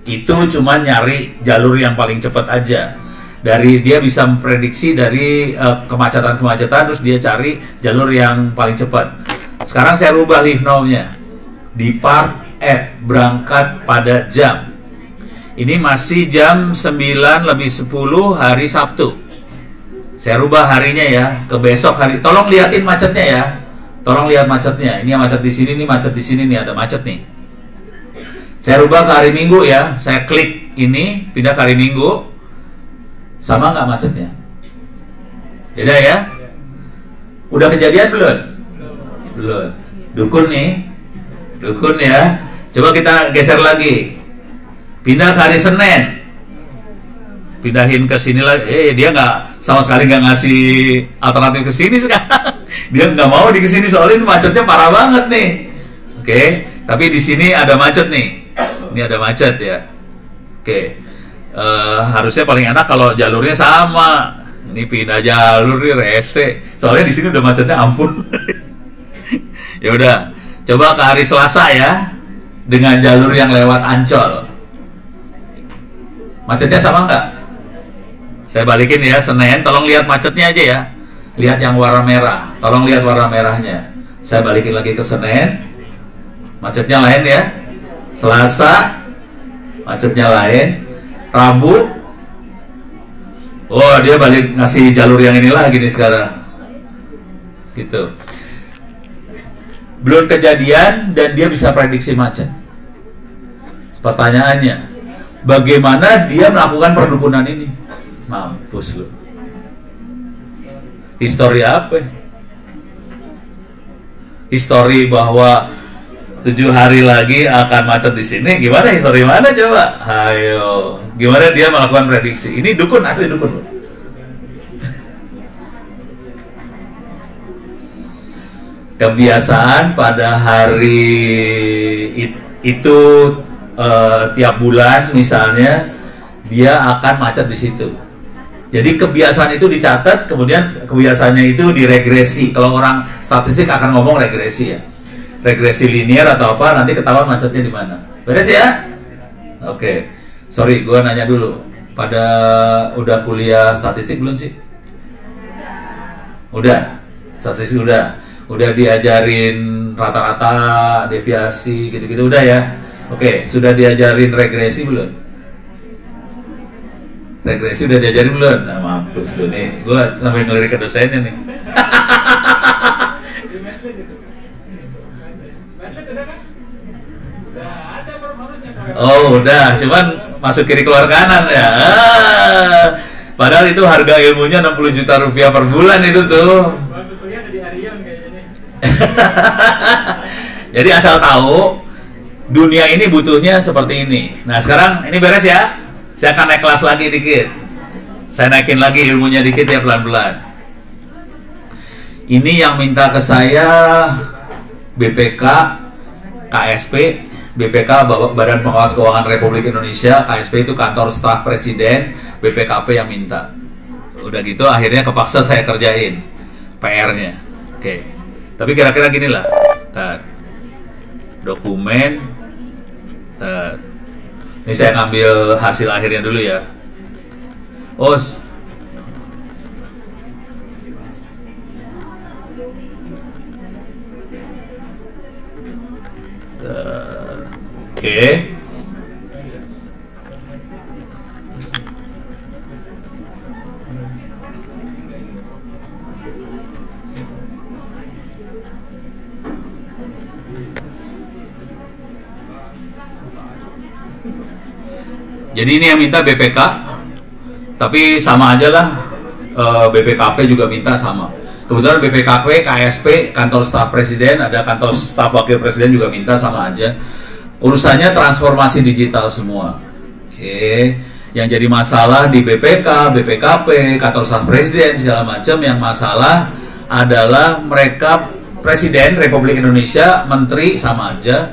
Itu cuma nyari jalur yang paling cepat aja. Dari dia bisa memprediksi dari kemacetan-kemacetan, terus dia cari jalur yang paling cepat. Sekarang saya rubah Leave Now-nya. Depart at, berangkat pada jam. Ini masih jam 9:10 hari Sabtu. Saya rubah harinya ya ke besok hari. Tolong liatin macetnya ya. Tolong lihat macetnya. Ini yang macet di sini, ini macet di sini nih, ada macet nih. Saya rubah ke hari Minggu ya. Saya klik ini, pindah ke hari Minggu. Sama nggak macetnya? Beda ya? Udah kejadian belum? Belum. Dukun nih. Dukun ya. Coba kita geser lagi. Pindah ke hari Senin. Pindahin ke sini lagi. Dia nggak, sama sekali nggak ngasih alternatif ke sini sekarang. Dia nggak mau di kesini soalnya ini macetnya parah banget nih. Oke, tapi di sini ada macet nih. Ini ada macet ya. Oke, harusnya paling enak kalau jalurnya sama. Ini pindah jalur nih rese. Soalnya di sini udah macetnya ampun. Ya udah, coba ke hari Selasa ya, dengan jalur yang lewat Ancol. Macetnya sama nggak? Saya balikin ya, Senin, tolong lihat macetnya aja ya. Lihat yang warna merah, tolong lihat warna merahnya. Saya balikin lagi ke Senin, macetnya lain ya. Selasa, macetnya lain. Rabu, oh dia balik ngasih jalur yang ini lagi nih sekarang. Gitu. Belum kejadian dan dia bisa prediksi macet. Pertanyaannya, bagaimana dia melakukan perdukunan ini? Mampus lu. Histori apa? Histori bahwa 7 hari lagi akan macet di sini. Gimana histori mana coba? Ayo. Gimana dia melakukan prediksi? Ini dukun, asli dukun loh. Kebiasaan pada hari itu tiap bulan misalnya dia akan macet di situ. Jadi kebiasaan itu dicatat, kemudian kebiasaannya itu diregresi. Kalau orang statistik akan ngomong regresi ya, regresi linear atau apa, nanti ketahuan macetnya di mana. Beres ya? Oke. Sorry, gue nanya dulu. Pada udah kuliah statistik belum sih? Udah. Statistik udah. Udah diajarin rata-rata, deviasi, gitu-gitu udah ya? Oke, sudah diajarin regresi belum? Regresi udah diajarin belum? Nah mampus lu nih, gue sampai ngelirik ke dosennya nih. Oh udah, cuman masuk kiri keluar kanan ya. Padahal itu harga ilmunya 60 juta rupiah per bulan itu tuh. Jadi asal tahu, dunia ini butuhnya seperti ini. Nah sekarang ini beres ya. Saya akan naik kelas lagi dikit. Saya naikin lagi ilmunya dikit ya pelan-pelan. Ini yang minta ke saya BPK, KSP. BPK Badan Pengawas Keuangan Republik Indonesia, KSP itu Kantor Staf Presiden, BPKP yang minta. Udah gitu akhirnya kepaksa saya kerjain PR-nya. Oke. Tapi kira-kira gini lah. Dokumen. Ini saya ngambil hasil akhirnya dulu ya. Oh. Oke. Jadi ini yang minta BPK, tapi sama aja lah, BPKP juga minta sama. Kebetulan BPKP, KSP, kantor staf presiden, ada kantor staf wakil presiden juga minta sama aja. Urusannya transformasi digital semua. Oke, yang jadi masalah di BPK, BPKP, kantor staf presiden segala macam, yang masalah adalah mereka presiden Republik Indonesia, menteri sama aja.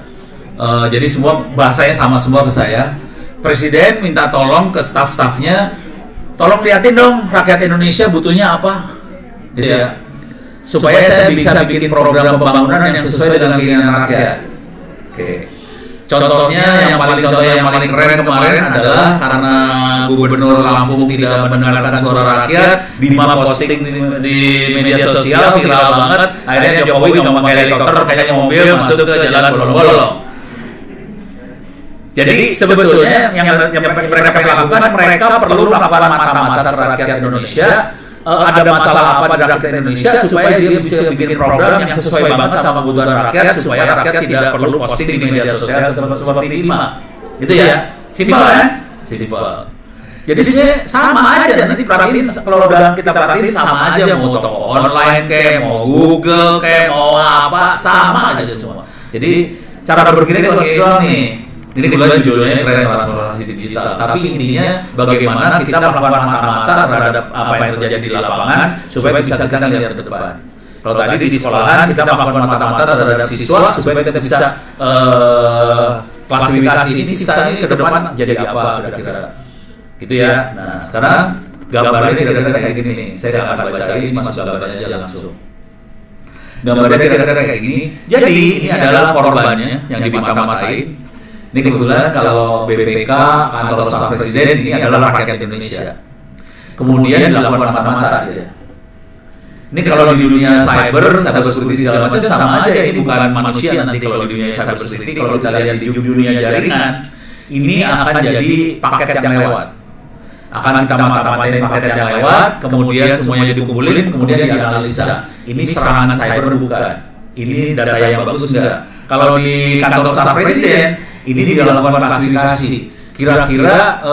Jadi semua bahasanya sama semua ke saya. Presiden minta tolong ke staf-stafnya, tolong liatin dong rakyat Indonesia butuhnya apa, gitu ya, supaya saya bisa bikin program pembangunan yang sesuai dengan keinginan rakyat. Oke. Contoh yang paling keren kemarin adalah karena Gubernur Lampung tidak mendengarkan suara rakyat, Bima posting di media sosial viral banget, akhirnya Jokowi nggak pakai helikopter, kayaknya mobil masuk ke jalan bolong-bolong. Jadi sebetulnya yang mereka lakukan, mereka perlu melakukan mata-mata rakyat Indonesia, ada masalah apa pada rakyat Indonesia, supaya dia bisa bikin program yang sesuai banget sama kebutuhan rakyat, supaya rakyat tidak perlu posting di media sosial seperti Bima. Itu ya, simpel ya? Simpel. Jadi sebenarnya sama aja, nanti perhatiin, kalau udah kita perhatiin sama aja, mau toko online kayak, mau Google kayak, mau apa, sama aja semua. Jadi cara berpikirnya kalau doang nih. Ini kebetulan judulnya keren, transformasi digital. Tapi intinya bagaimana kita melakukan mata-mata terhadap apa yang terjadi di lapangan supaya bisa kita lihat ke depan. Kalau tadi di sekolahan kita melakukan mata-mata terhadap siswa supaya kita bisa klasifikasi ini siswa ini ke depan jadi apa kira-kira. Gitu ya. Nah, sekarang gambarnya kira-kira kayak gini nih. Saya nggak akan bacain, masuk gambarnya aja langsung. Gambarnya kira-kira kayak gini. Jadi ini adalah korbannya yang dimata-matain. Ini kebetulan kalau BPK, kantor staf presiden, ini adalah rakyat Indonesia. Kemudian dilakukan mata-mata aja. Ini kalau di dunia cyber security segala macam sama aja. Ini bukan manusia nanti kalau di dunia cyber security. Kalau kita lihat di dunia jaringan, ini akan jadi paket yang lewat. Akan kita mata-matain paket yang lewat, kemudian semuanya dikumpulin, kemudian dianalisa. Ini serangan cyber bukan? Ini data yang bagus enggak? Kalau di kantor staf presiden, ini dilakukan klasifikasi. Kira-kira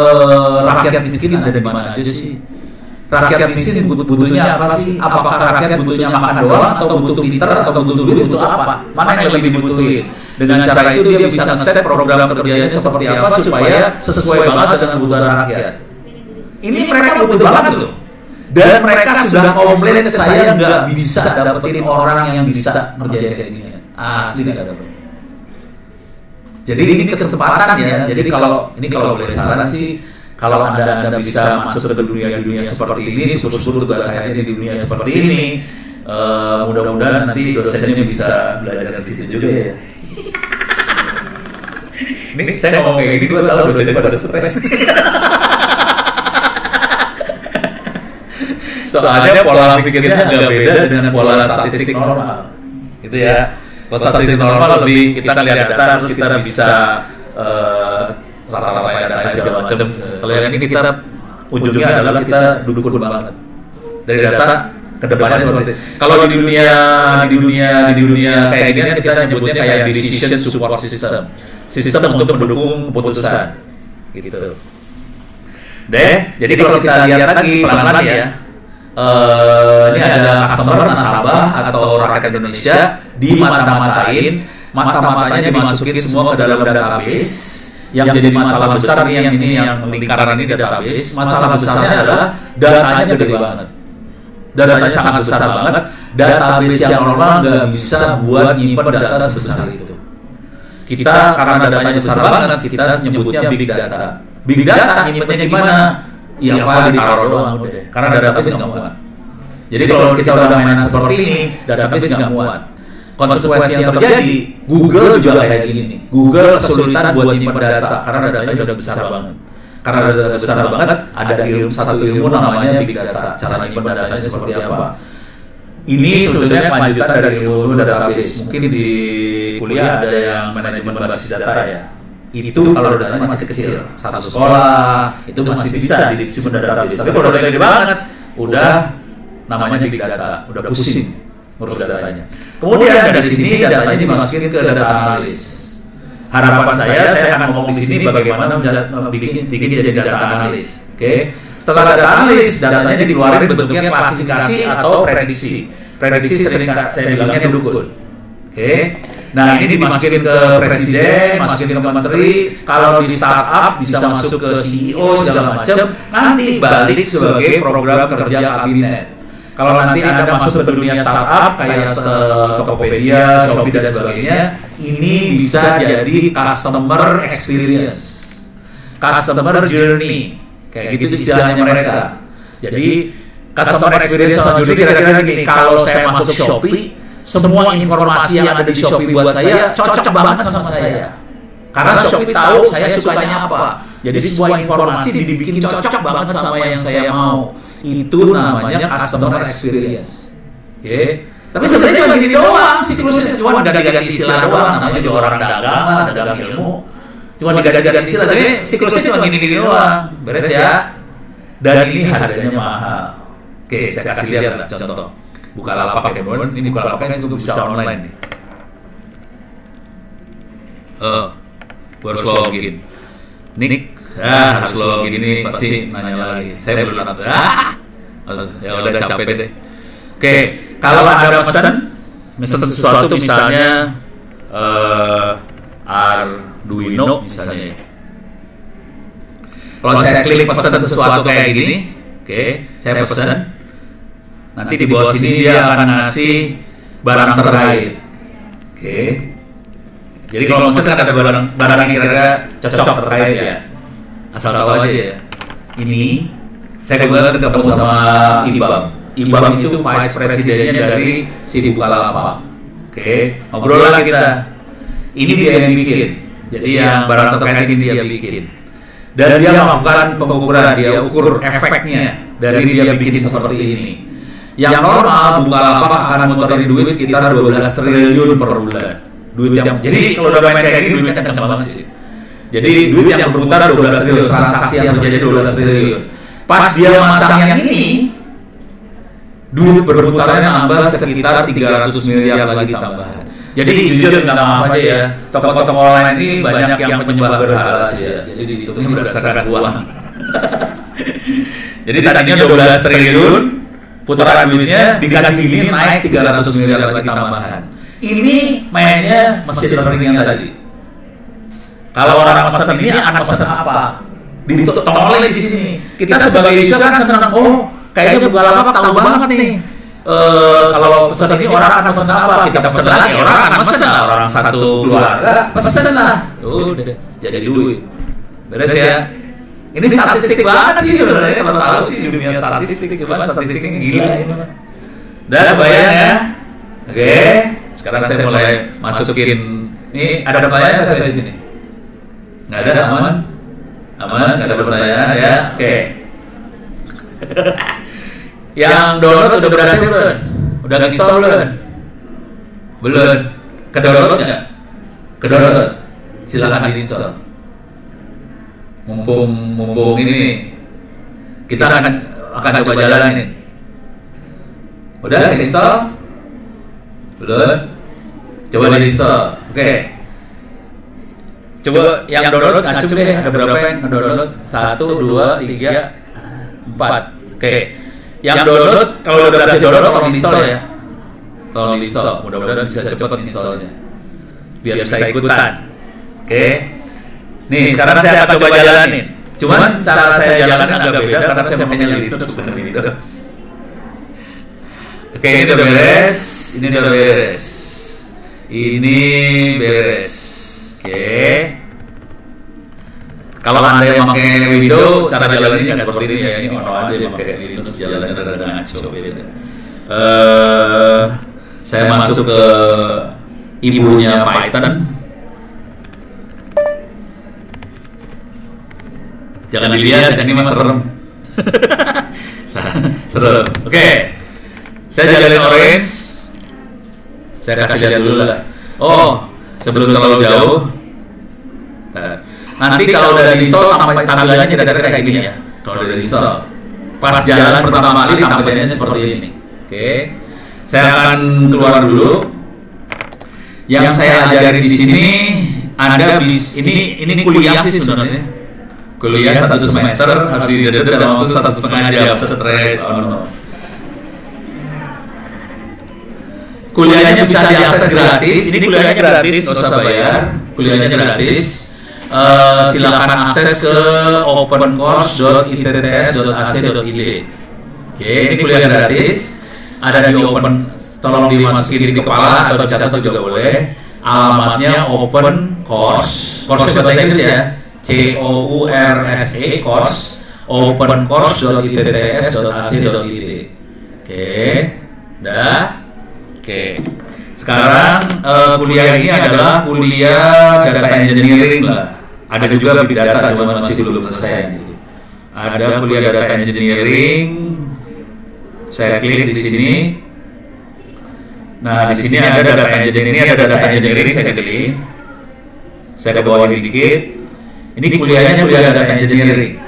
rakyat miskin ada di mana aja sih? Rakyat miskin butuhnya apa sih? Apakah rakyat butuhnya makan doang, atau butuh pinter, atau butuh duit, butuh apa? Mana yang lebih dibutuhin? Dengan cara itu dia bisa nge-set program kerjanya seperti apa supaya sesuai banget dengan kebutuhan rakyat. Ini mereka butuh banget loh. Dan mereka sudah komplain ke saya nggak bisa dapetin orang yang bisa ngerjain kayak gini. Asli nggak dapet. Jadi ini kesempatan ya. Jadi kalau boleh saran sih, kalau anda bisa masuk ke dunia seperti ini, syukur-syukur tugas saya di dunia seperti ini. Mudah-mudahan nanti dosennya bisa belajar di situ juga ya. Ini saya ngomong kayak gini, gue tahu dosennya pada stres. Soalnya pola pikirnya agak beda dengan pola statistik normal. Gitu ya. Kalau statistik normal lebih kita lihat data terus kita bisa rata-rata data segala macam. Kalau yang ini kita ujungnya adalah kita duduk banget dari data ke depannya seperti itu. Kalau di dunia kayak gini kita nyebutnya kayak decision support system. Sistem untuk mendukung keputusan. Gitu. Jadi kalau kita lihat lagi pelan-pelan ya. Ini ada customer, nasabah atau rakyat Indonesia di mata-matain, mata-matanya dimasukin semua ke dalam database. Yang jadi masalah besar yang lingkaran ini database. Masalah besarnya adalah datanya gede banget. Datanya sangat besar banget. Database yang normal nggak bisa buat nyimpen data sebesar itu. Kita karena datanya besar banget, kita nyebutnya big data. Big data nyimpennya di mana? ya file ditaruh doang udah. Karena database nggak muat. Jadi kalau kita udah mainan seperti ini, database nggak muat. Konsekuensi yang terjadi, Google juga kayak gini. Google kesulitan buat nyimpen data karena datanya udah besar banget. Karena data besar banget, ada satu ilmu namanya big data. Cara nyimpen datanya seperti apa? Ini sebetulnya kelanjutan dari ilmu database. Mungkin di kuliah ada yang manajemen basis data ya. Itu kalau datanya masih kecil, satu sekolah itu masih bisa disimpan database. Tapi kalau datanya gede banget, udah namanya big data, udah pusing ngurus datanya. Kemudian dari sini datanya dimasukin ke data analis. Harapan saya akan ngomong di sini bagaimana bikin jadi data analis. Oke. Setelah data analis, datanya dikeluarin bentuknya klasifikasi atau prediksi. Prediksi sering saya bilangnya dukun. Oke. Nah, ini dimasukin ke presiden, masukin ke menteri. Kalau di startup bisa masuk ke CEO segala macam. Nanti balik sebagai program kerja kabinet. Kalau nanti Anda masuk ke dunia startup kayak Tokopedia, Shopee dan sebagainya, ini bisa jadi customer experience, customer journey, kayak gitu istilahnya mereka. Jadi customer experience journey kira-kira gini, kalau saya masuk Shopee, semua informasi yang ada di Shopee buat saya cocok banget sama saya. Karena Shopee tahu saya sukanya apa. Jadi semua informasi dibikin cocok banget sama yang saya mau. Itu namanya customer experience. Oke. Tapi sebenarnya cuma gini doang, siklusnya cuma ganti-ganti istilah doang. Namanya juga orang dagang lah, dagang ilmu. Cuma diganti-ganti istilah, jadi siklusnya cuma gini-gini doang. Beres ya. Dan ini harganya mahal. Oke, saya kasih lihat lah contoh. Bukalapak ya, ini Bukalapak kan juga bisa online nih. Harus login. Nick, harus login ini pasti nanya lagi. Saya belum dapat. Ya udah capek deh. Oke, kalau Anda mesen sesuatu misalnya Arduino misalnya. Kalau saya klik pesan sesuatu kayak gini, oke, saya pesan. Nanti di bawah sini dia akan ngasih barang terkait. Oke. Jadi kalau misalnya ada barang yang kira-kira cocok terkait ya, asal tahu aja ya. Ini saya kebetulan ketemu sama Ibam. Ibam itu vice presidennya dari si Bukalapak. Oke, ngobrol lagi kita. Ini dia yang bikin. Jadi yang barang terkait ini dia bikin. Dan dia melakukan pengukuran, dia ukur efeknya dari dia bikin seperti ini. Yang normal Bukalapak akan muterin duit sekitar 12 triliun per bulan. Duit yang, jadi kalau udah main kayak gini duitnya kencang banget sih. Jadi duit yang berputar 12 triliun, transaksi yang terjadi 12 triliun. Pas dia masang yang ini, duit berputarnya nambah sekitar 300 miliar lagi tambahan. Jadi jujur nggak maaf aja ya, toko-toko online ini banyak yang penyembah berhala sih ya. Jadi dihitungnya berdasarkan uang. Jadi tadinya 12 triliun, putaran duitnya dikasih ini naik 300 miliar lagi tambahan. Ini mainnya mesin learning yang tadi. Kalau orang pesan ini akan pesan apa? Ditolong di sini. Kita sebagai user kan senang, oh kayaknya Bukalapak tahu banget nih. Kalau pesan ini orang akan pesan apa? Kita pesan lagi, orang akan pesan lah. Orang satu keluarga pesan lah. Udah jadi duit. Beres ya. Ini statistik banget sih sebenarnya, kalau tahu sih di dunia statistik, cuma statistiknya gila ini. Udah bayang ya. Oke. Sekarang saya mulai masukin. Ini ada pertanyaan nggak saya di sini? Nggak ada, aman? Aman, nggak ada pertanyaan ya? Oke. Yang download udah berhasil belum? Udah install belum? Belum. Ke download nggak? Ke download. Silakan diinstal. Mumpung ini kita akan coba jalanin. Udah install? Belum? Coba diinstal. Oke. Coba yang download ngacung deh, ada berapa yang download? 1, 2, 3, 4. Oke. Yang download kalau udah berhasil download tolong diinstal ya. Tolong diinstal. Mudah-mudahan bisa cepat installnya. Biar bisa ikutan. Oke. Nih, sekarang saya akan coba jalanin. Cuman cara saya jalanin agak beda karena saya makanya Linux bukan Windows. Oke, ini udah beres. Ini udah beres. Ini beres. Oke. Kalau Anda yang pakai Windows, cara jalannya nggak seperti ini ya. Ini ono aja yang pakai Linux jalannya rada ngaco beda. Saya masuk ke ibunya Python. Jangan dilihat, ini mas serem. Serem. Oke. Saya jalanin Orange. Saya kasih lihat dulu lah. Oh, sebelum terlalu jauh. Nanti kalau udah di-install tampilannya kira-kira kayak gini ya. Kalau udah di-install. Pas jalan pertama kali tampilannya seperti ini. Oke. Saya akan keluar dulu. Yang saya ajari di sini Anda ini kuliah sih sebenarnya. Kuliah 1 semester harus didedet dalam waktu 1,5 jam, stres. Kuliahnya bisa diakses gratis. Ini kuliahnya gratis, nggak usah bayar. Kuliahnya gratis. Silakan akses ke opencourse.itts.ac.id. Oke, ini kuliah gratis. Ada di open, tolong dimasukin di kepala atau dicatat juga boleh. Alamatnya open course. Course bahasa Inggris ya. COURSE course opencourse.itts.ac.id. Oke, udah. Oke. Sekarang kuliah ini adalah kuliah data engineering lah. Ada juga big data, cuma masih belum selesai gitu. Ada kuliah data engineering. Saya klik di sini. Nah, di sini ada data engineering, ada data engineering, saya klik. Saya ke bawah dikit. Ini kuliahnya kuliah data engineering.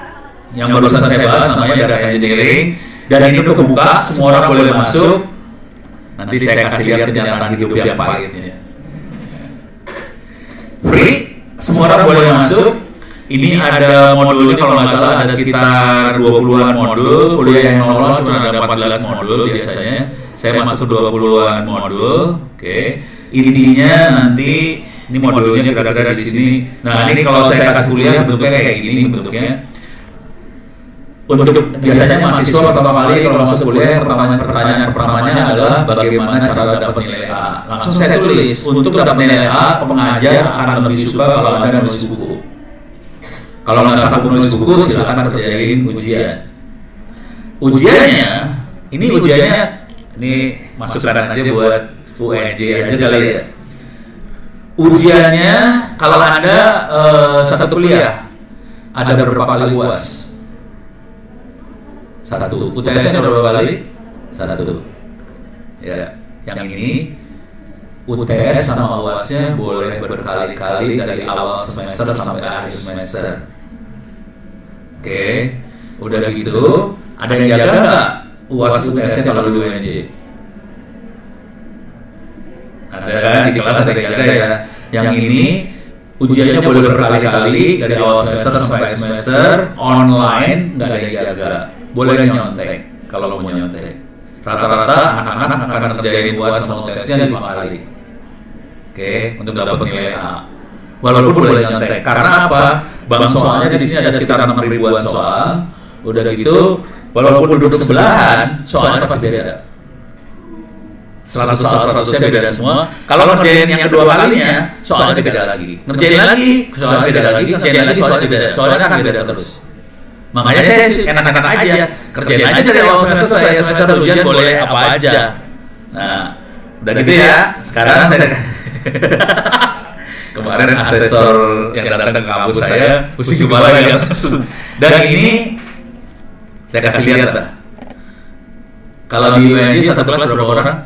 Yang barusan saya bahas namanya data engineering. Dan ini udah kebuka, semua orang boleh masuk. Nanti saya kasih lihat kenyataan hidup yang pahitnya. Free, semua orang boleh masuk. Ini ada modulnya kalau nggak salah ada sekitar 20-an modul. Kuliah yang normal cuma ada 14 modul biasanya. Saya masuk 20-an modul. Oke. Intinya nanti ini modulnya kira-kira di sini. Nah, ini kalau saya kasih kuliah bentuknya kayak gini bentuknya. Untuk biasanya mahasiswa pertama kali kalau masuk kuliah pertanyaan pertamanya adalah bagaimana cara dapat nilai A. Langsung saya tulis untuk dapat nilai A pengajar akan lebih suka kalau Anda nulis buku. Kalau nggak sanggup nulis buku silakan kerjain ujian. Ujiannya ini masukkan aja buat UNJ aja kali ya. Ujiannya kalau Anda satu kuliah ada berapa kali UAS? 1. UTS-nya berapa kali? 1. Ya, yang ini UTS sama UAS-nya boleh berkali-kali dari awal semester sampai akhir semester. Oke, udah gitu, ada yang jaga nggak UAS UTS-nya kalau di UNJ? Ada kan di kelas ada yang jaga ya. Yang ini ujiannya boleh berkali-kali dari awal semester sampai akhir semester, online nggak ada yang jaga. Boleh nyontek kalau mau nyontek. Rata-rata anak-anak akan ngerjain UAS sama UTS-nya 5 kali. Oke, untuk dapat nilai A. Walaupun boleh nyontek. Karena apa? Bang soalnya di sini ada sekitar 6.000-an soal. Udah gitu, walaupun duduk sebelahan, soalnya pasti beda. 100-100-nya beda semua. Kalau ngerjain yang kedua kalinya, soalnya beda lagi. Ngerjain lagi, soalnya beda lagi. Ngerjain lagi, soalnya beda. Soalnya akan beda terus. Makanya saya sih enak-enak aja. Kerjain aja dari awal semester sampai semester ujian boleh apa aja. Nah, udah gitu ya. Sekarang saya kemarin asesor yang datang ke kampus saya pusing kepala ya langsung. Dan ini saya kasih lihat dah. Kalau di UNJ satu kelas berapa orang?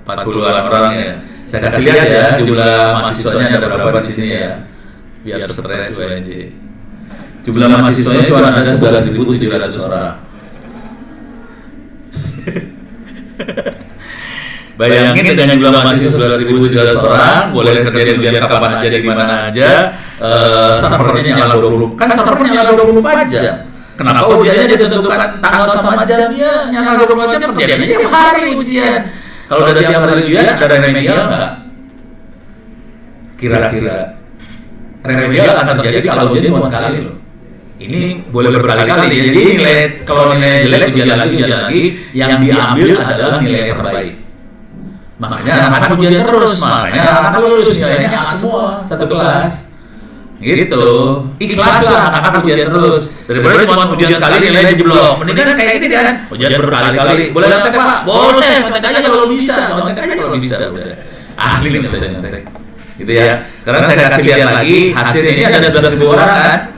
40-an orang ya. Saya kasih lihat ya jumlah mahasiswanya ada berapa di sini ya. Biar stres UNJ. Jumlah mahasiswanya cuma ada 11.700 orang. Bayangin dengan jumlah mahasiswa 11.700 orang, boleh kerjain ujian kapan aja, di mana aja, servernya nyala 20, kan servernya nyala 24 jam. Kenapa ujiannya ditentukan tanggal sama jamnya, nyala 24 jam, kerjain aja tiap hari ujian. Kalau udah tiap hari ujian, ada remedial nggak? Kira-kira remedial akan terjadi kalau ujian cuma sekali loh. Ini boleh berkali-kali, jadi nilai kalau nilai jelek ujian lagi, yang diambil adalah nilai terbaik. Makanya anak-anak ujian terus, makanya anak-anak lulus nilainya A semua, satu kelas. Gitu. Ikhlas lah, anak-anak ujian terus. Daripada cuma ujian sekali nilainya jeblok. Mendingan kayak ini kan. Ujian berkali-kali. Boleh nyontek Pak? Boleh, nyontek aja kalau bisa. Nyontek aja kalau bisa. Udah. Asli nggak bisa nyontek. Gitu ya. Sekarang saya kasih lihat lagi hasil ini ada 11.000 orang kan.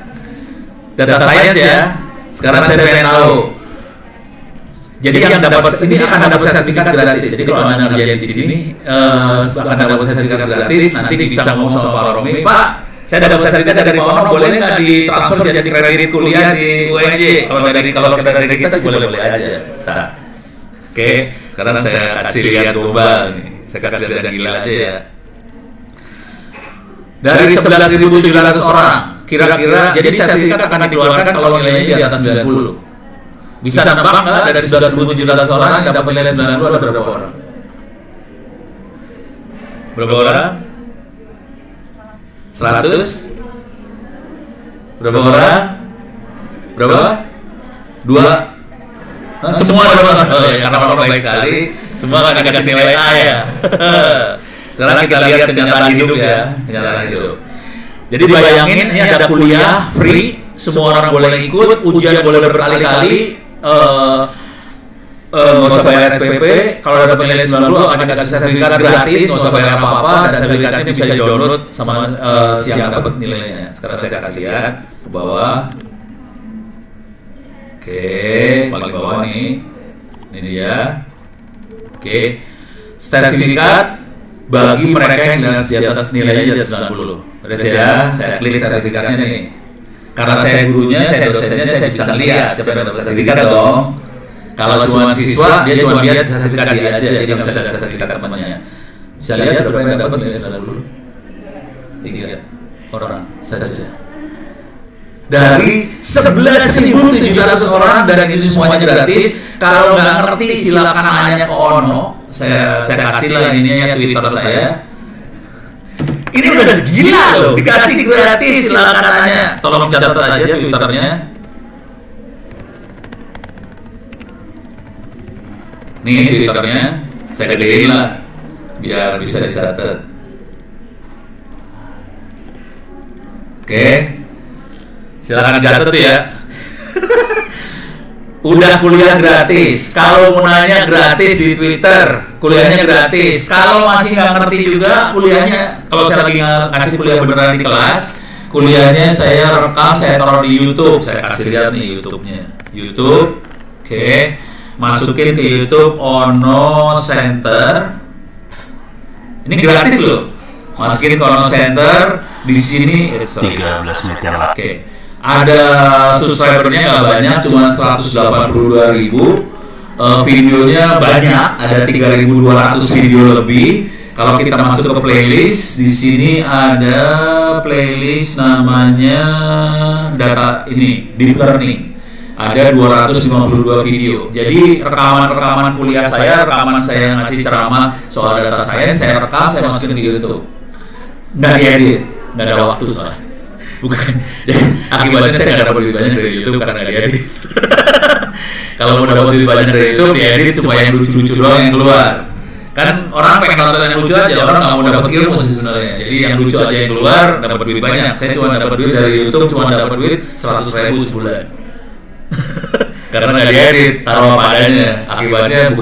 Data science ya. Sekarang saya pengen tahu. Jadi yang dapat ini akan dapat sertifikat gratis. Jadi kalau Anda ngerjain di sini akan dapat sertifikat gratis. Nanti bisa ngomong sama Pak Romi, Pak, saya dapat sertifikat dari Pak Romi, boleh nggak ditransfer jadi kredit kuliah di UNJ? Kalau dari kita sih boleh aja. Oke, sekarang saya kasih lihat gombal nih. Saya kasih lihat yang gila aja ya. Dari 11.700 orang, kira-kira jadi sertifikat akan dikeluarkan kalau nilainya di atas 90. Bisa nebak nggak dari 11.700 orang yang dapat nilai 90 ada berapa orang? Berapa orang? 100? Berapa orang? Berapa? 2? Nah, semua dapat. Oh ya, karena orang baik sekali, semua akan dikasih nilai A ya. Sekarang kita lihat kenyataan hidup ya, kenyataan hidup. Jadi bayangin ini ada kuliah free, semua orang boleh ikut, ujian boleh berkali-kali. Nggak usah bayar SPP. Kalau ada nilai 90 akan dikasih sertifikat gratis, nggak usah bayar apa-apa, dan sertifikatnya bisa di-download sama siang dapat nilainya. Sekarang saya kasih lihat ke bawah. Oke, paling bawah nih. Ini dia. Oke. Sertifikat bagi mereka yang di atas nilainya di atas 90. Udah saya klik sertifikatnya nih. Karena saya gurunya, saya dosennya, saya bisa lihat siapa yang dapat sertifikat dong. Kalau cuma siswa, dia cuma lihat sertifikat dia aja, jadi nggak bisa lihat sertifikat temannya. Bisa lihat berapa yang dapat nilai 90? 3 orang saja. Dari 11.700 orang, dan ini semuanya gratis. Kalau nggak ngerti, silakan nanya ke Ono. Saya kasih lah ininya Twitter saya. Ini udah gila loh, dikasih gratis, silakan tanya. Tolong catat aja Twitternya. Nih Twitternya, saya gedein lah, biar bisa dicatat. Oke, silakan dicatat ya. Udah kuliah gratis. Kalau mau nanya gratis di Twitter, kuliahnya gratis. Kalau masih nggak ngerti juga kuliahnya, kalau saya lagi ngasih kuliah beneran di kelas, kuliahnya saya rekam, saya taruh di YouTube. Saya kasih lihat nih YouTube-nya. YouTube, oke. Masukin ke YouTube Ono Center. Ini gratis loh. Masukin ke Ono Center. Di sini 13 menit yang lalu. Oke. Ada subscribernya nggak banyak, cuma 182.000. Videonya banyak, ada 3.200 video lebih. Kalau kita masuk ke playlist, di sini ada playlist namanya data ini, deep learning. Ada 252 video. Jadi rekaman kuliah saya, rekaman saya ngasih ceramah soal data science, saya rekam, saya masukin di YouTube. Nggak diedit, nggak ada waktu soalnya. Bukan, akibatnya saya nggak dapat lebih banyak dari YouTube karena nggak diedit. Kalau mau dapat lebih banyak dari YouTube, diedit cuma yang lucu-lucu doang yang keluar. Kan orang pengen nonton yang lucu aja, orang nggak mau dapat ilmu sih sebenarnya. Jadi yang lucu aja yang keluar, dapat duit banyak. Saya cuma dapat duit dari YouTube, cuma dapat duit 100.000 sebulan. Karena nggak diedit, taruh apa adanya. Akibatnya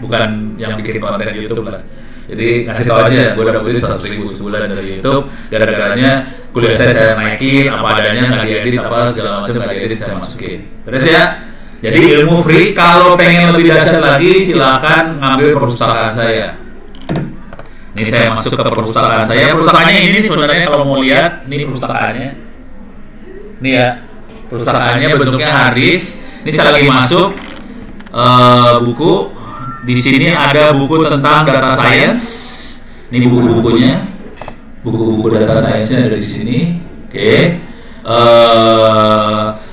bukan yang bikin konten YouTube lah. Jadi kasih tau aja, gue dapat duit 100.000 sebulan dari YouTube. Gara-garanya kuliah saya naikin apa adanya, nggak diedit apa segala macam, nggak diedit saya masukin. Terus ya, jadi ilmu free. Kalau pengen lebih dahsyat lagi, silakan ngambil perpustakaan saya. Ini saya masuk ke perpustakaan saya. Perpustakaannya ini sebenarnya kalau mau lihat, ini perpustakaannya. Nih ya, perpustakaannya bentuknya harddisk. Ini saya lagi masuk buku. Di sini ada buku tentang data science. Ini buku-bukunya. Buku-buku data science-nya ada di sini. Oke.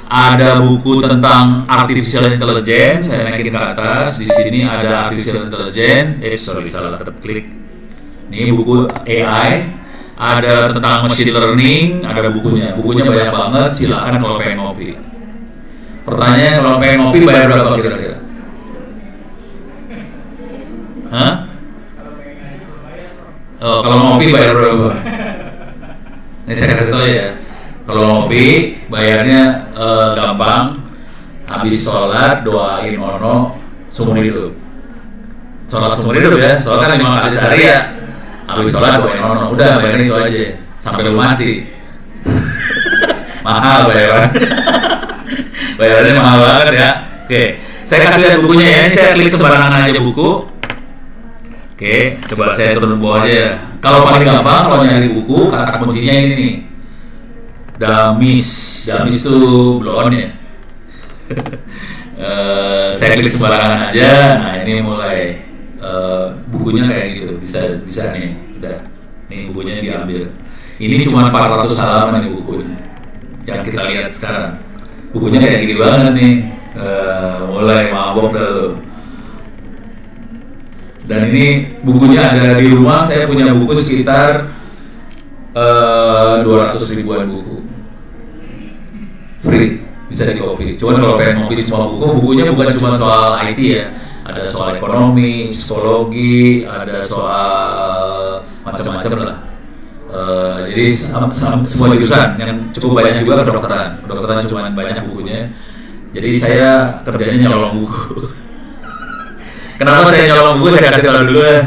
Ada buku tentang artificial intelligence. Saya naikin ke atas. Di sini ada artificial intelligence. Salah klik. Ini buku AI. Ada tentang machine learning. Ada bukunya. Bukunya banyak banget. Silakan kalau pengen ngopi. Pertanyaannya, kalau pengen ngopi bayar berapa kira-kira? Hah? Oh, kalau ngopi bayar berapa? Ini saya kasih kasih tau ya. Kalau ngopi bayarnya gampang. Habis sholat doain ono seumur hidup. Sholat seumur hidup ya. Sholat kan 5 kali sehari ya. Habis sholat doain ono. Udah bayarnya itu aja sampai lu mati. Mahal bayaran. Bayarannya mahal banget ya. Oke, saya kasih lihat bukunya ya. Ini saya klik sembarangan aja buku. Oke, coba saya turun bawah aja ya. Kalau paling gampang kalau nyari buku, kata kuncinya ini nih. Damis itu blow on ya. Saya klik sembarangan aja. Nah ini mulai bukunya kayak gitu. Bisa nih. Udah. Nih bukunya diambil. Ini cuma 400 halaman nih bukunya. Yang kita lihat sekarang. Bukunya kayak gini banget nih. Mulai mabok dah lo. Dan ini bukunya ada di rumah. Saya punya buku sekitar 200 ribuan buku free, bisa di copy. Cuman kalau pengen ngopi semua bukunya bukan cuma soal IT ya, ada soal ekonomi, psikologi, ada soal macam-macam lah. Jadi semua jurusan yang cukup banyak juga kedokteran cuma banyak bukunya. Jadi saya kerjanya nyolong buku. Kenapa saya nyolong buku? Saya kasih tahu dulu ya.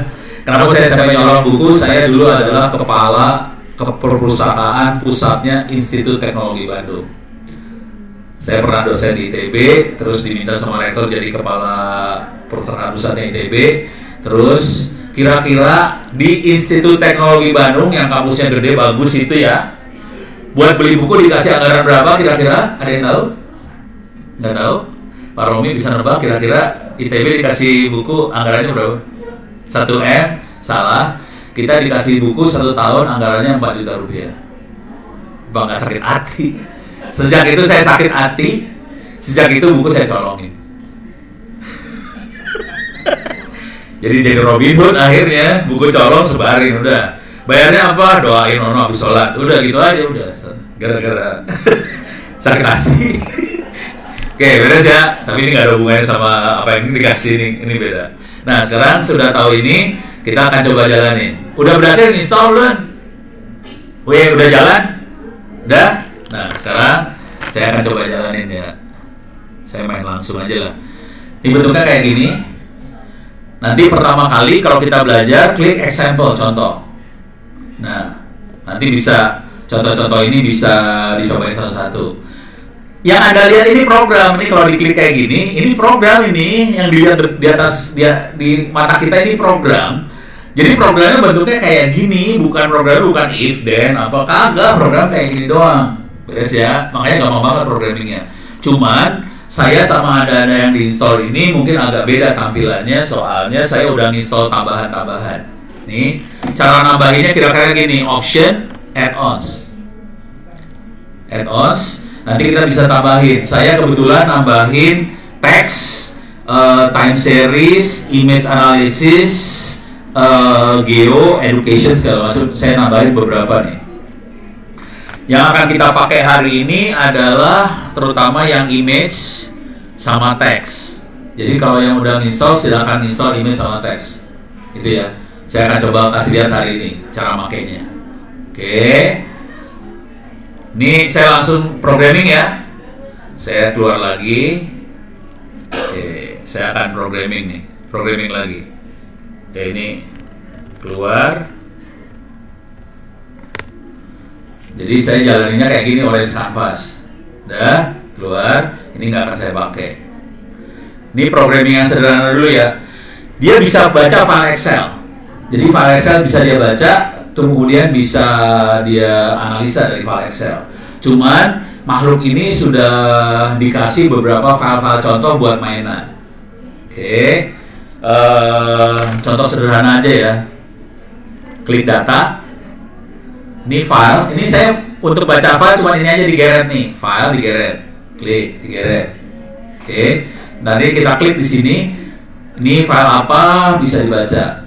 Kenapa saya sampai nyolong buku? Saya dulu adalah kepala keperpustakaan pusatnya Institut Teknologi Bandung. Saya pernah dosen di ITB, terus diminta sama rektor jadi kepala perpustakaan pusatnya ITB. Terus kira-kira di Institut Teknologi Bandung yang kampusnya gede bagus itu ya, buat beli buku dikasih anggaran berapa kira-kira? Ada yang tahu? Nggak tahu? Pak Romi bisa nebak kira-kira ITB dikasih buku anggarannya berapa? 1M? Salah. Kita dikasih buku 1 tahun anggarannya 4 juta rupiah. Bangga sakit hati. Sejak itu saya sakit hati. Sejak itu buku saya colongin. Jadi Robin Hood akhirnya, buku colong sebarin udah. Bayarnya apa? Doain ono habis sholat. Udah gitu aja udah. Gara-gara sakit hati. Oke, beres ya. Tapi ini nggak ada hubungannya sama apa yang dikasih ini beda. Nah sekarang sudah tahu ini, kita akan coba jalanin. Udah berhasil install belum? Wih, udah jalan? Udah? Nah sekarang saya akan coba jalanin ya. Saya main langsung aja lah. Ini bentuknya kayak gini. Nanti pertama kali kalau kita belajar, klik example, contoh. Nah, nanti bisa contoh-contoh ini bisa dicobain satu-satu. Yang Anda lihat ini program, ini kalau diklik kayak gini, ini program ini yang dilihat di atas di mata kita ini program. Jadi programnya bentuknya kayak gini, bukan if then apa kagak, program kayak gini doang. Beres ya, makanya gampang banget programmingnya. Cuman saya sama ada yang diinstal ini mungkin agak beda tampilannya, soalnya saya udah nginstal tambahan-tambahan. Nih, cara nambahinnya kira-kira gini, option, add-ons. Nanti kita bisa tambahin. Saya kebetulan nambahin teks, time series, image analysis, geo, education segala macam. Saya nambahin beberapa nih. Yang akan kita pakai hari ini adalah terutama yang image sama teks. Jadi kalau yang udah install silahkan install image sama teks. Gitu ya. Saya akan coba kasih lihat hari ini cara makainya. Oke. Ini saya langsung programming ya. Saya keluar lagi. Oke, saya akan programming lagi. Oke, ini keluar. Jadi saya jalaninnya kayak gini, orange canvas. Udah, keluar. Ini nggak akan saya pakai. Ini programming yang sederhana dulu ya. Dia bisa baca file Excel. Jadi file Excel bisa dia baca, kemudian bisa dia analisa dari file Excel. Cuman makhluk ini sudah dikasih beberapa file-file contoh buat mainan. Oke, contoh sederhana aja ya. Klik data. Ini file. Ini saya untuk baca file cuman ini aja digeret nih. File digeret. Klik digeret. Oke. Nanti kita klik di sini. Ini file apa bisa dibaca.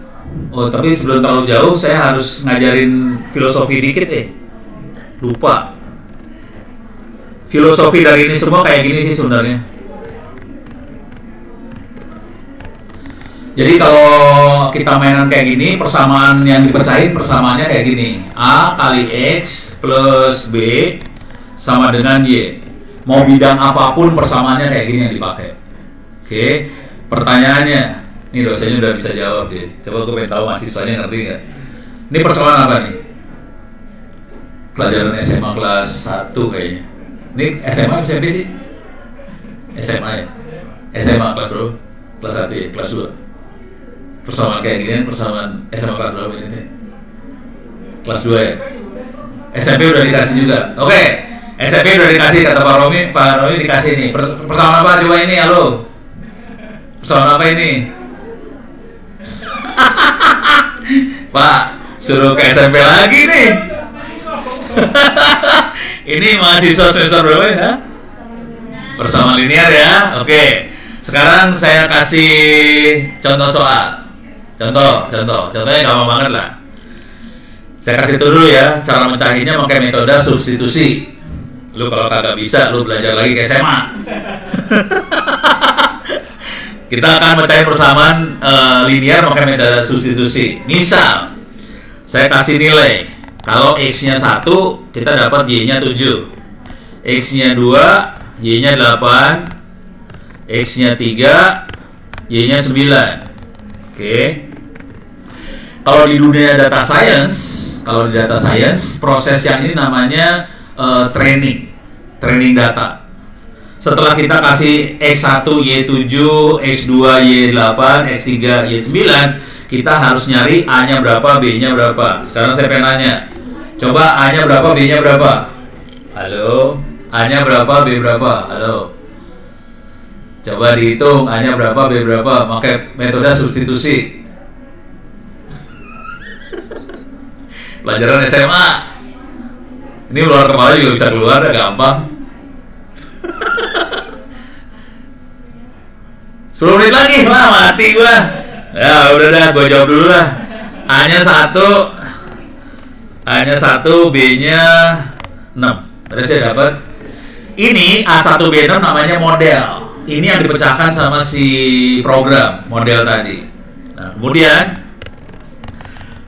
Oh, tapi sebelum terlalu jauh saya harus ngajarin filosofi dikit lupa. Filosofi dari ini semua kayak gini sih sebenarnya. Jadi kalau kita mainan kayak gini, persamaan yang dipecahin persamaannya kayak gini. A kali X plus B sama dengan Y. Mau bidang apapun persamaannya kayak gini yang dipakai. Oke, pertanyaannya, ini dosennya udah bisa jawab deh. Coba gue pengen tahu mahasiswanya ngerti nggak? Ini persamaan apa nih? Pelajaran SMA kelas 1 kayaknya. Ini SMA SMP sih? SMA ya? SMA kelas berapa? Kelas 1 ya? Kelas 2? Persamaan kayak gini, persamaan SMA kelas berapa ini? Kelas 2 ya? SMP udah dikasih juga. Oke, SMP udah dikasih, kata Pak Romi dikasih nih. Persamaan apa coba ini, halo? Persamaan apa ini? Pak, suruh ke SMP lagi nih. Ini mahasiswa semester berapa ya? Persamaan linear ya. Oke. Sekarang saya kasih contoh soal. Contohnya gampang banget lah. Saya kasih itu dulu ya, cara mencahinya pakai metode substitusi. Lu kalau kagak bisa, lu belajar lagi ke SMA. Kita akan mencahi persamaan linear pakai metode substitusi. Misal, saya kasih nilai. Kalau X-nya 1, kita dapat Y-nya 7. X-nya 2, Y-nya 8. X-nya 3, Y-nya 9. Oke. Kalau di dunia data science, proses yang ini namanya training data. Setelah kita kasih X1 Y7, X2 Y8, X3 Y9, kita harus nyari A-nya berapa, B-nya berapa. Sekarang saya pengen nanya, coba A-nya berapa, B-nya berapa? Halo? A-nya berapa, B berapa? Halo? Coba dihitung A-nya berapa, B berapa, pakai metode substitusi. Pelajaran SMA. Ini luar kepala juga bisa keluar, gampang. 10 menit lagi, mati gua. Ya udah dah, gua jawab dulu lah. A-nya 1, B-nya 6. Terus saya dapat. Ini A1 B6 namanya model. Ini yang dipecahkan sama si program model tadi. Nah, kemudian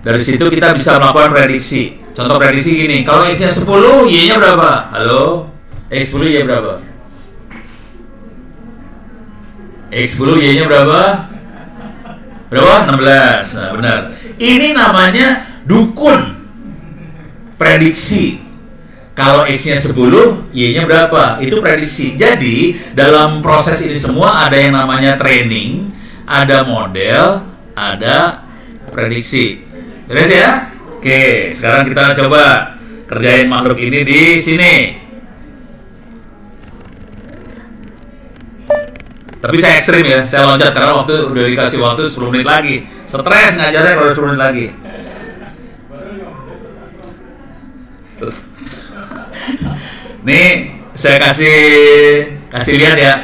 dari situ kita bisa melakukan prediksi. Contoh prediksi gini, kalau X-nya 10, Y-nya berapa? Halo? X10, Y berapa? X10, Y-nya berapa? Berapa? 16. Nah, benar. Ini namanya dukun prediksi. Kalau X-nya 10, Y-nya berapa? Itu prediksi. Jadi, dalam proses ini semua ada yang namanya training, ada model, ada prediksi. Beres ya? Oke, sekarang kita coba kerjain makhluk ini di sini. Tapi saya ekstrim ya, saya loncat karena udah dikasih waktu 10 menit lagi. Stres ngajarnya baru 10 menit lagi. Nih, saya kasih lihat ya.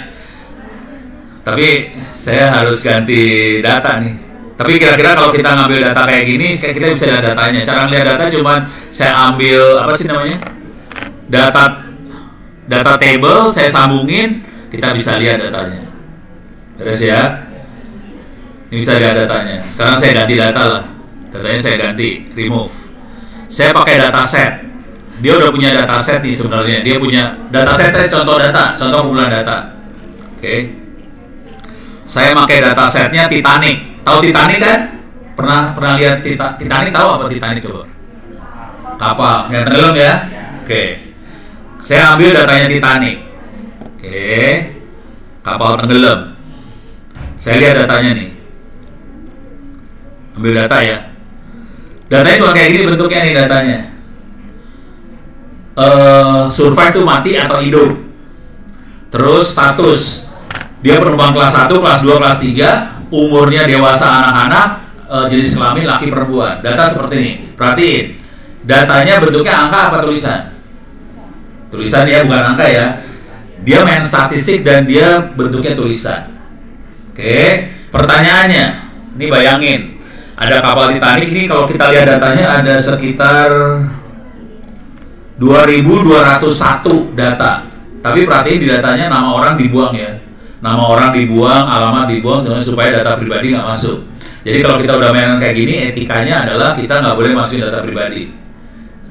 Tapi saya harus ganti data nih. Tapi kira-kira kalau kita ngambil data kayak gini, kita bisa lihat datanya. Cara ngelihat data cuman saya ambil apa sih namanya? Data table, saya sambungin, kita bisa lihat datanya. Terus ya. Ini bisa lihat datanya. Sekarang saya ganti data lah. Datanya saya ganti, remove. Saya pakai data set. Dia udah punya data set nih sebenarnya. Dia punya data setnya contoh kumpulan data. Oke. Saya pakai data setnya Titanic. Tahu Titanic kan? Pernah lihat Titanic? Tahu apa Titanic coba? Kapal yang tenggelam ya? Oke. Saya ambil datanya Titanic. Oke. Kapal tenggelam. Saya lihat datanya nih. Ambil data ya. Datanya cuma kayak gini bentuknya nih datanya. Survive tuh mati atau hidup. Terus status. Dia penumpang kelas 1, kelas 2, kelas 3, umurnya dewasa anak-anak, jenis kelamin laki perempuan. Data seperti ini. Perhatiin. Datanya bentuknya angka apa tulisan? Tulisan ya, bukan angka ya. Dia main statistik dan dia bentuknya tulisan. Oke. Pertanyaannya, ini bayangin. Ada kapal Titanic ini, kalau kita lihat datanya ada sekitar 2201 data. Tapi perhatiin di datanya nama orang dibuang ya. nama orang dibuang, alamat dibuang, semuanya supaya data pribadi nggak masuk. Jadi kalau kita udah mainan kayak gini, etikanya adalah kita nggak boleh masukin data pribadi.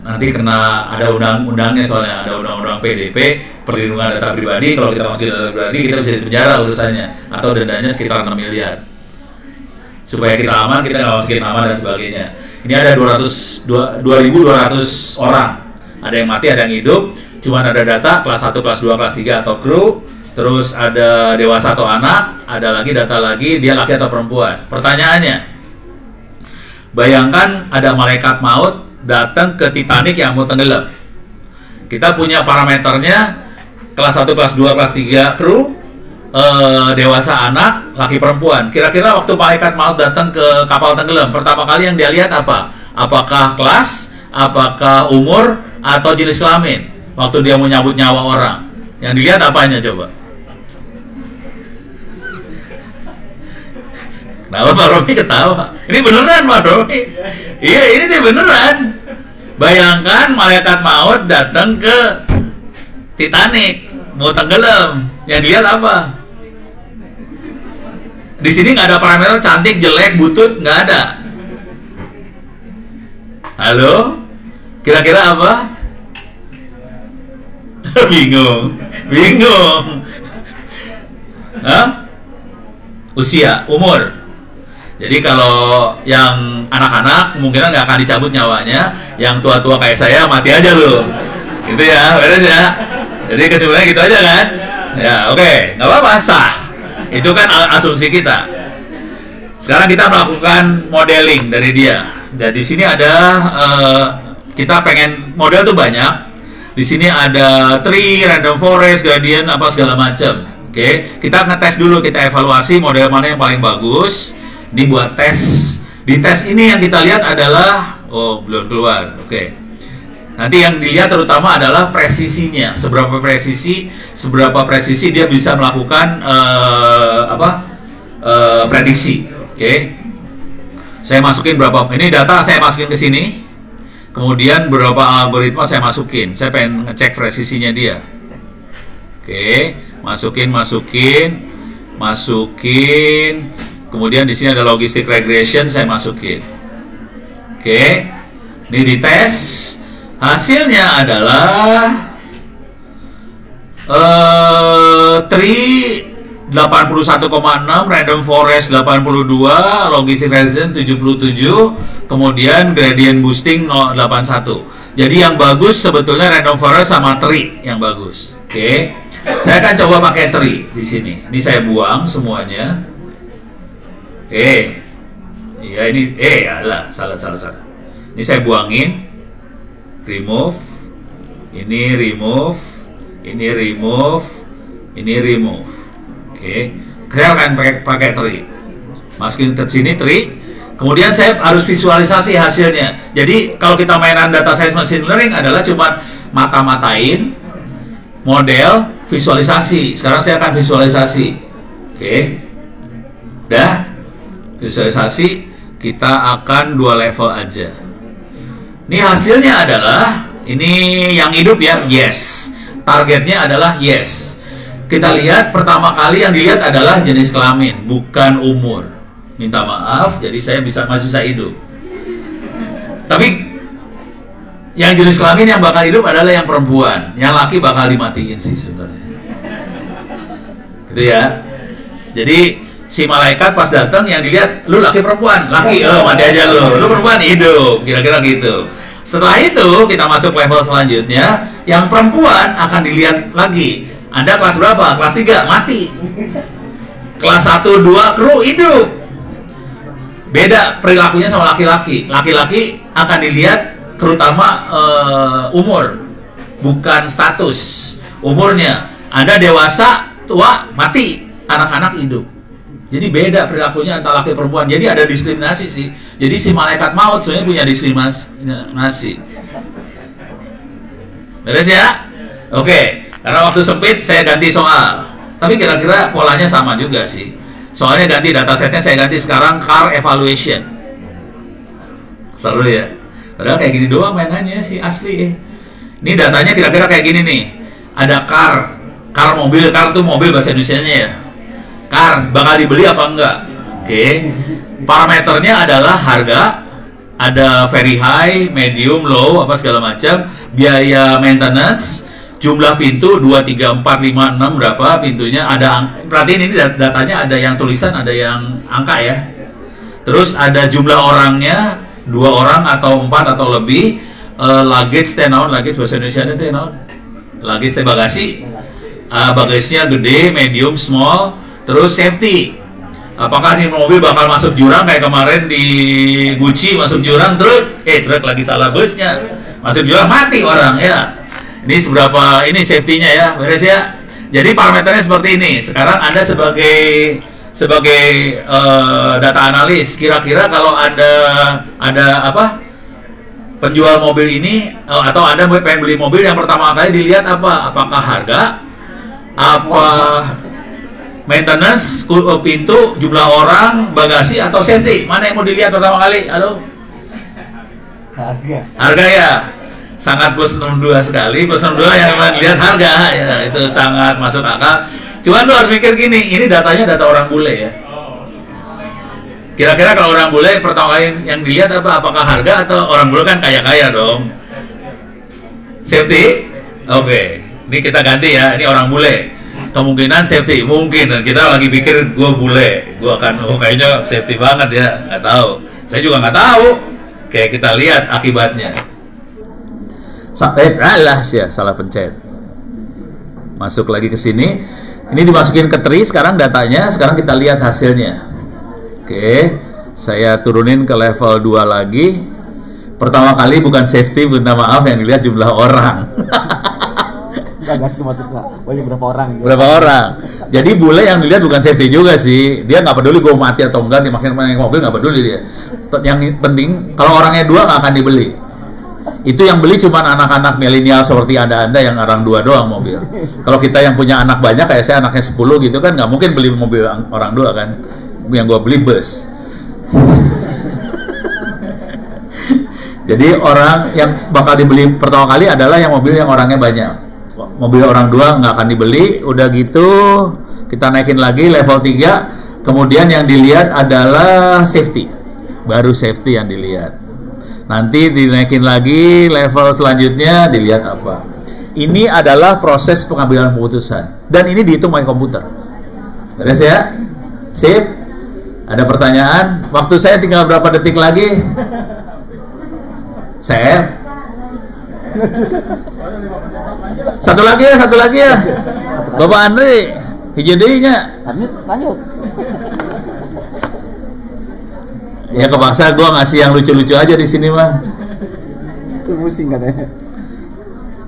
Nanti kena, ada undang-undangnya, soalnya ada undang-undang PDP, perlindungan data pribadi. Kalau kita masukin data pribadi, kita bisa dipenjara urusannya, atau dendanya sekitar 6 miliar. Supaya kita aman, kita nggak masukin nama dan sebagainya. Ini ada 2.200 orang. Ada yang mati, ada yang hidup. Cuman ada data kelas 1, kelas 2, kelas 3 atau kru. Terus ada dewasa atau anak. Ada lagi data lagi, dia laki atau perempuan. Pertanyaannya, bayangkan ada malaikat maut datang ke Titanic yang mau tenggelam. Kita punya parameternya, kelas 1, kelas 2, kelas 3 kru, dewasa anak, laki perempuan. Kira-kira waktu malaikat maut datang ke kapal tenggelam, pertama kali yang dia lihat apa? Apakah kelas, apakah umur, atau jenis kelamin? Waktu dia mau nyabut nyawa orang, yang dilihat apanya coba? Kenapa Pak Romi ketawa? Ini beneran Pak Romi? Iya, ini dia beneran. Bayangkan malaikat maut datang ke Titanic, mau tenggelam. Yang dilihat apa? Di sini nggak ada parameter cantik, jelek, butut, nggak ada. Halo? Kira-kira apa? Bingung. Hah? Usia, umur. Jadi kalau yang anak-anak mungkin nggak akan dicabut nyawanya, yang tua-tua kayak saya mati aja loh. Gitu ya, beres ya. Jadi kesimpulannya gitu aja kan? Ya, oke, nggak apa-apa, sah. Itu kan asumsi kita. Sekarang kita melakukan modeling dari dia. Dan di sini ada kita pengen model tuh banyak. Di sini ada tree, random forest, gradient, apa segala macam. Oke, kita ngetes dulu, kita evaluasi model mana yang paling bagus. Ini buat tes. Di tes ini yang kita lihat adalah, oh belum keluar. Oke. Nanti yang dilihat terutama adalah presisinya, seberapa presisi dia bisa melakukan prediksi. Oke. Saya masukin berapa? Ini data saya masukin ke sini. Kemudian beberapa algoritma saya masukin. Saya pengen ngecek presisinya dia. Oke, masukin. Kemudian di sini ada logistic regression, saya masukin. Oke, ini dites. Hasilnya adalah tree 81,6, random forest 82, logistic regression 77, kemudian gradient boosting 081. Jadi yang bagus sebetulnya random forest sama tree yang bagus. Oke, saya akan coba pakai tree di sini. Ini saya buang semuanya. Iya ini salah. Ini saya buangin, remove, ini remove. Oke, saya akan pakai tree, masukin ke sini tree. Kemudian saya harus visualisasi hasilnya. Jadi kalau kita mainan data science machine learning adalah cuma mata-matain model, visualisasi. Sekarang saya akan visualisasi. Oke, udah. Visualisasi, kita akan 2 level aja. Ini hasilnya adalah, ini yang hidup ya, yes. Targetnya adalah yes. Kita lihat pertama kali yang dilihat adalah jenis kelamin, bukan umur. Minta maaf, jadi saya masih bisa hidup. Tapi yang jenis kelamin yang bakal hidup adalah yang perempuan, yang laki bakal dimatiin sih sebenarnya. Gitu ya. Jadi si malaikat pas datang yang dilihat, lu laki perempuan, laki, mati aja lu perempuan hidup, kira-kira gitu. Setelah itu kita masuk level selanjutnya, yang perempuan akan dilihat lagi. Anda kelas berapa? Kelas 3, mati. Kelas 1, 2, kru hidup. Beda perilakunya sama laki-laki. Laki-laki akan dilihat terutama umur, bukan status. Umurnya, Anda dewasa, tua, mati, anak-anak hidup. Jadi beda perilakunya antara laki perempuan. Jadi ada diskriminasi sih. Jadi si malaikat maut sebenarnya punya diskriminasi. Beres ya? Oke. Karena waktu sempit saya ganti soal. Tapi kira-kira polanya sama juga sih. Soalnya ganti datasetnya, saya ganti sekarang car evaluation. Seru ya? Padahal kayak gini doang mainannya sih asli. Ini datanya kira-kira kayak gini nih. Ada car mobil, car tuh mobil bahasa Indonesianya ya. bakal dibeli apa enggak. Oke. Parameternya adalah harga, ada very high, medium, low, apa segala macam, biaya maintenance, jumlah pintu 2, 3, 4, 5, 6 berapa pintunya, perhatiin ini datanya ada yang tulisan, ada yang angka ya. Terus ada jumlah orangnya, 2 orang atau 4 atau lebih, luggage tenaun, luggage bahasa Indonesia itu tenaun, luggage bagasi, bagasinya gede, medium, small, terus safety. Apakah ini mobil bakal masuk jurang kayak kemarin di Gucci masuk jurang truk lagi salah busnya masuk jurang mati orang ya. Ini seberapa ini safety-nya ya, beres ya. Jadi parameternya seperti ini. Sekarang Anda sebagai data analis, kira-kira kalau ada apa penjual mobil ini atau Anda pengen beli mobil, yang pertama kali dilihat apa? Apakah harga, apa maintenance, pintu, jumlah orang, bagasi, atau safety? Mana yang mau dilihat pertama kali? Halo? Harga ya. Sangat plus 62 sekali. Plus 62 yang memang dilihat harga ya, itu sangat masuk akal. Cuman lu harus mikir gini, ini datanya data orang bule ya. Kira-kira kalau orang bule pertama kali yang dilihat apa? Apakah harga, atau orang bule kan kaya-kaya dong? Safety? Oke. Ini kita ganti ya, ini orang bule. Kemungkinan safety, mungkin kita lagi pikir gue bule, gue akan kayaknya safety banget ya, nggak tahu. Saya juga nggak tahu. Kayak kita lihat akibatnya. Salah pencet. Masuk lagi ke sini. Ini dimasukin ke tree sekarang datanya. Sekarang kita lihat hasilnya. Oke, saya turunin ke level 2 lagi. Pertama kali bukan safety, minta maaf, yang dilihat jumlah orang. Berapa orang? Berapa orang? Jadi bule yang dilihat bukan safety juga sih. Dia nggak peduli gue mati atau enggak, dia makin naik mobil nggak peduli dia. Yang penting kalau orangnya 2 nggak akan dibeli. Itu yang beli cuma anak-anak milenial seperti anda yang orang 2 doang mobil. Kalau kita yang punya anak banyak kayak saya anaknya 10 gitu kan nggak mungkin beli mobil orang 2 kan. Yang gue beli bus. Jadi orang yang bakal dibeli pertama kali adalah yang mobil yang orangnya banyak. Mobil orang 2 nggak akan dibeli. Udah gitu kita naikin lagi level 3. Kemudian yang dilihat adalah safety. Baru safety yang dilihat. Nanti dinaikin lagi level selanjutnya, dilihat apa. Ini adalah proses pengambilan keputusan. Dan ini dihitung pakai komputer. Beres ya? Sip? Ada pertanyaan? Waktu saya tinggal berapa detik lagi? Saya? Satu lagi ya. Bapak Andre, hijau deui-nya. Lanjut. Ya kepaksa gue ngasih yang lucu-lucu aja di sini mah. Pusing katanya.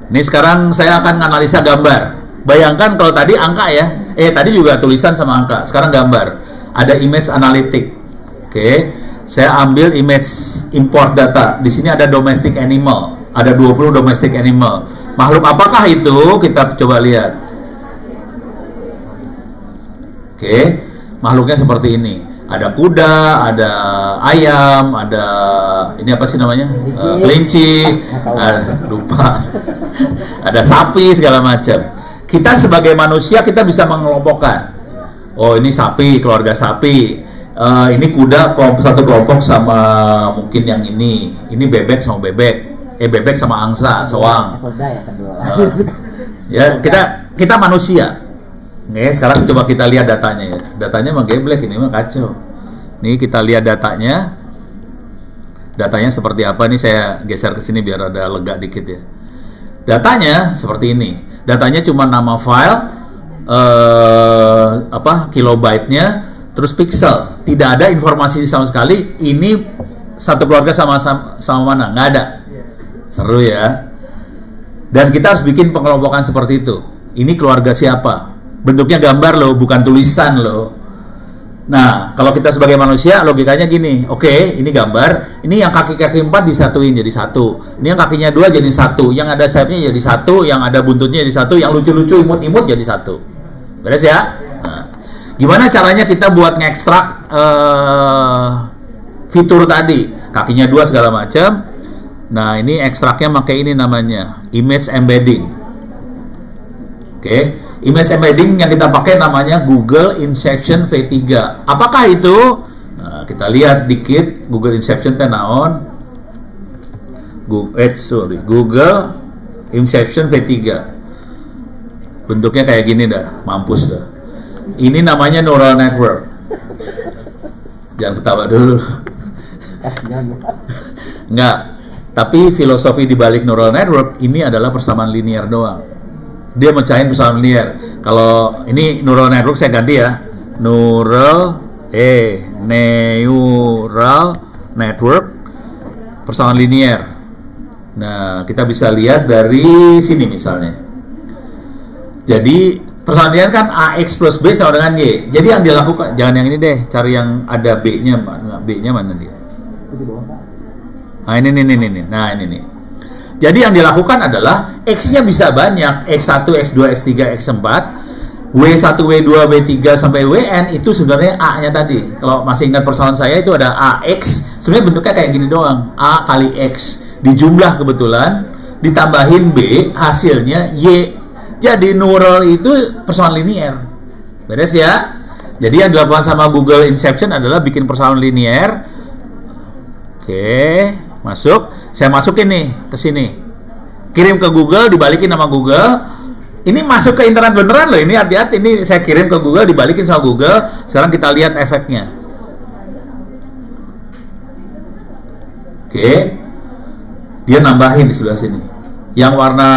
Ini sekarang saya akan analisa gambar. Bayangkan kalau tadi angka ya. Tadi juga tulisan sama angka. Sekarang gambar. Ada image analytic. Oke. Saya ambil image import data. Di sini ada domestic animal. Ada 20 domestic animal. Makhluk apakah itu? Kita coba lihat. Oke. Makhluknya seperti ini. Ada kuda, ada ayam, ada ini apa sih namanya? Kelinci, lupa. Ada sapi segala macam. Kita sebagai manusia kita bisa mengelompokkan. Oh, ini sapi, keluarga sapi. Ini kuda satu kelompok sama mungkin yang ini. Ini bebek sama bebek. Bebek sama angsa, soang. Ya, kita manusia. Oke, sekarang coba kita lihat datanya ya. Datanya mah geblek, ini mah kacau. Nih kita lihat datanya. Datanya seperti apa nih, saya geser ke sini biar ada lega dikit ya. Datanya seperti ini. Datanya cuma nama file, kilobyte-nya, terus pixel. Tidak ada informasi sama sekali. Ini satu keluarga sama mana? Nggak ada. Seru ya. Dan kita harus bikin pengelompokan seperti itu. Ini keluarga siapa? Bentuknya gambar loh, bukan tulisan loh. Nah, kalau kita sebagai manusia logikanya gini. Oke, ini gambar. Ini yang kaki-kaki 4 disatuin jadi satu. Ini yang kakinya 2 jadi satu. Yang ada sayapnya jadi satu. Yang ada buntutnya jadi satu. Yang lucu-lucu imut-imut jadi satu. Beres ya? Nah, gimana caranya kita buat ngekstrak fitur tadi? Kakinya 2 segala macam. Nah, ini ekstraknya pakai ini namanya image embedding. Oke, image embedding yang kita pakai namanya Google Inception V3. Apakah itu? Nah, kita lihat dikit Google Inception tenaon. Google Inception V3. Bentuknya kayak gini dah, mampus dah. Ini namanya neural network. Jangan ketawa dulu. Enggak. Tapi filosofi di balik neural network ini adalah persamaan linear doang. Dia mecahin persamaan linear. Kalau ini neural network saya ganti ya. Neural network persamaan linear. Nah, kita bisa lihat dari sini misalnya. Jadi persamaan linear kan AX plus B sama dengan Y. Jadi yang dilakukan, jangan yang ini deh, cari yang ada B-nya. B-nya mana dia? Nah, ini. Nah, ini nih. Jadi yang dilakukan adalah X-nya bisa banyak, X1, X2, X3, X4, W1, W2, W3 sampai WN itu sebenarnya A-nya tadi. Kalau masih ingat persoalan saya itu ada AX, sebenarnya bentuknya kayak gini doang, A kali X, dijumlah kebetulan, ditambahin B, hasilnya Y. Jadi neural itu persamaan linear. Beres ya? Jadi yang dilakukan sama Google Inception adalah bikin persamaan linear. Oke. Masuk, saya masukin nih ke sini, kirim ke Google, dibalikin sama Google. Ini masuk ke internet beneran loh, ini hati-hati, ini saya kirim ke Google, dibalikin sama Google. Sekarang kita lihat efeknya. Oke, dia nambahin di sebelah sini. Yang warna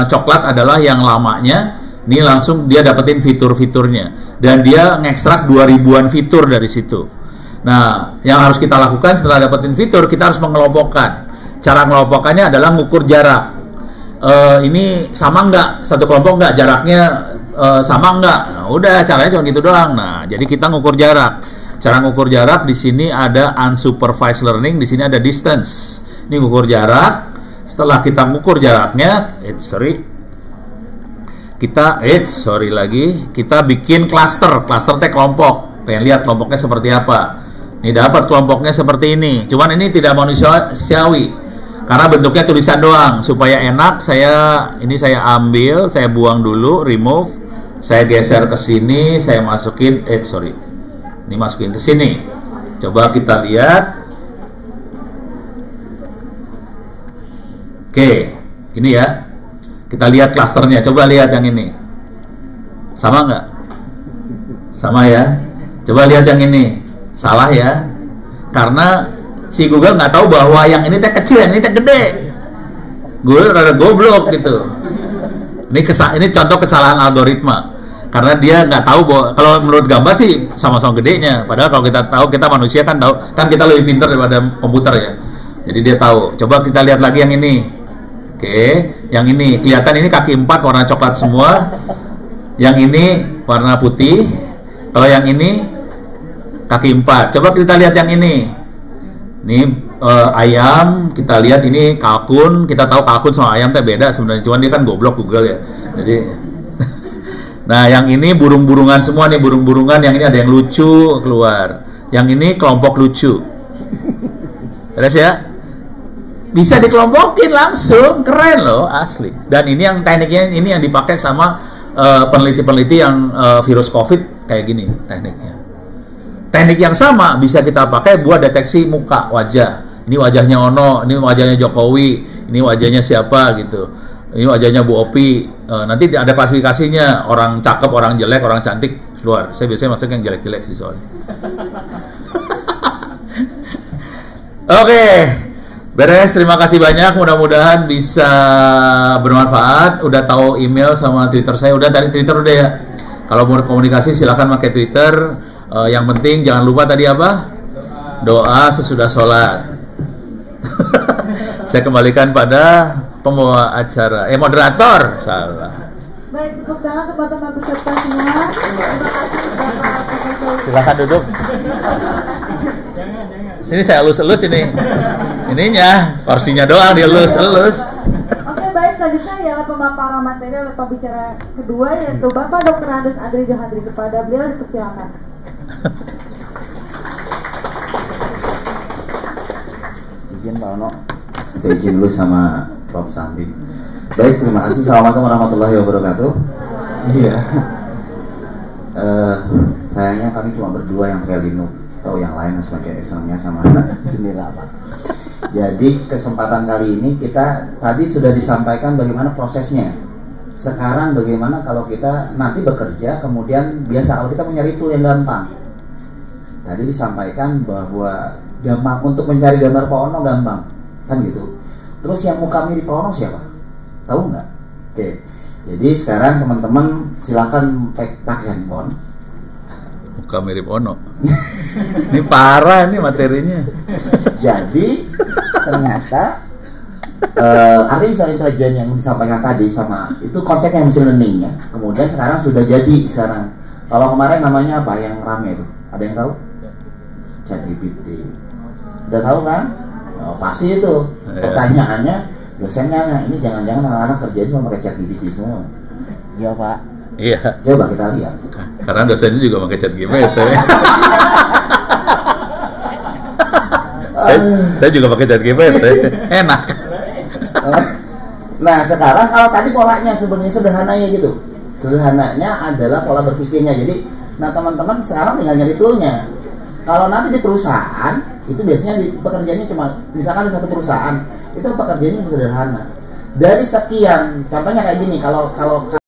coklat adalah yang lamanya. Ini langsung dia dapetin fitur-fiturnya, dan dia ngekstrak 2000-an fitur dari situ. Nah, yang harus kita lakukan setelah dapetin fitur, kita harus mengelompokkan. Cara mengelompokannya adalah ngukur jarak. Ini sama nggak? Satu kelompok nggak? Jaraknya sama nggak? Nah, udah, caranya cuma gitu doang. Nah, jadi kita ngukur jarak. Cara ngukur jarak di sini ada unsupervised learning, di sini ada distance. Ini ngukur jarak. Setelah kita ngukur jaraknya, kita bikin cluster. Cluster teh kelompok. Pengen lihat kelompoknya seperti apa? Ini dapat kelompoknya seperti ini. Cuman ini tidak manusiawi karena bentuknya tulisan doang. Supaya enak, saya ambil, saya buang dulu, remove, saya geser ke sini, saya masukin. Ini masukin ke sini. Coba kita lihat. Oke, ini ya. Kita lihat klasternya. Coba lihat yang ini. Sama nggak? Sama ya. Coba lihat yang ini. Salah ya, karena si Google nggak tahu bahwa yang ini teh kecil, yang ini teh gede. Google rada goblok gitu. Ini contoh kesalahan algoritma, karena dia nggak tahu bahwa kalau menurut gambar sih sama-sama gedenya. Padahal kalau kita tahu, kita manusia kan tahu, kan kita lebih pintar daripada komputer ya. Jadi dia tahu. Coba kita lihat lagi yang ini. Oke, yang ini kelihatan ini kaki 4 warna coklat semua. Yang ini warna putih. Kalau yang ini kaki 4. Coba kita lihat yang ini. Ini ayam, kita lihat ini kalkun. Kita tahu kalkun sama ayam teh beda sebenarnya, cuman dia kan goblok Google ya. Jadi nah, yang ini burung-burungan semua nih, burung-burungan. Yang ini ada yang lucu keluar. Yang ini kelompok lucu. Terus ya? Bisa dikelompokin langsung, keren loh, asli. Dan ini yang tekniknya, ini yang dipakai sama peneliti-peneliti yang virus COVID kayak gini tekniknya. Teknik yang sama bisa kita pakai buat deteksi muka, wajah. Ini wajahnya Ono, ini wajahnya Jokowi, ini wajahnya siapa gitu. Ini wajahnya Bu Opi. Nanti ada klasifikasinya, orang cakep, orang jelek, orang cantik keluar. Saya biasanya masuk yang jelek-jelek sih soalnya. Oke. Beres, terima kasih banyak. Mudah-mudahan bisa bermanfaat. Udah tahu email sama Twitter saya. Udah dari Twitter udah ya. Kalau mau komunikasi silakan pakai Twitter. Yang penting jangan lupa tadi apa? Doa sesudah sholat. Saya kembalikan pada pembawa acara, moderator. Salah. Baik, tepuk tangan kepada teman peserta semua. Terima kasih Bapak Profesor. Silakan duduk. Sini saya elus-elus ini. Ininya, porsinya doang dielus-elus. Oke, baik, selanjutnya ialah pemaparan materi oleh pembicara kedua, yaitu Bapak Dr. Andes Adri Johadri. Kepada beliau dipersilakan. Izin Pak Ono, saya izin dulu sama Prof. Santi. Baik, terima kasih. Assalamualaikum warahmatullahi wabarakatuh. Iya. Sayangnya kami cuma berdua yang pakai Linux, atau yang lain masih pakai Excel-nya sama jendela Pak. Jadi kesempatan kali ini kita tadi sudah disampaikan bagaimana prosesnya. Sekarang bagaimana kalau kita nanti bekerja, kemudian biasa kalau kita mencari tool yang gampang. Tadi disampaikan bahwa gampang untuk mencari gambar Pak Ono gampang, kan gitu. Terus yang muka mirip Pak Ono siapa? Tahu nggak? Oke. Jadi sekarang teman-teman silakan pakai handphone. Muka mirip Ono. Ini parah nih materinya. Jadi ternyata artificial intelligence yang disampaikan tadi sama itu konsepnya machine learning ya. Kemudian sekarang sudah jadi sekarang. Kalau kemarin namanya apa yang rame itu? Ada yang tahu? ChatGPT. Udah tahu kan? Oh, pasti itu. Pertanyaannya dosennya ini jangan-jangan anak-anak kerjanya cuma pakai ChatGPT semua. Iya Pak. Iya. Coba kita lihat. Karena dosennya juga pakai ChatGPT. saya juga pakai ChatGPT. Enak. Nah sekarang kalau tadi polanya sebenarnya sederhananya gitu. Sederhananya adalah pola berpikirnya. Jadi, nah teman-teman sekarang tinggal nyari toolnya. Kalau nanti di perusahaan itu biasanya pekerjaannya cuma misalkan di satu perusahaan itu pekerjaannya sederhana. Dari sekian, contohnya kayak gini, kalau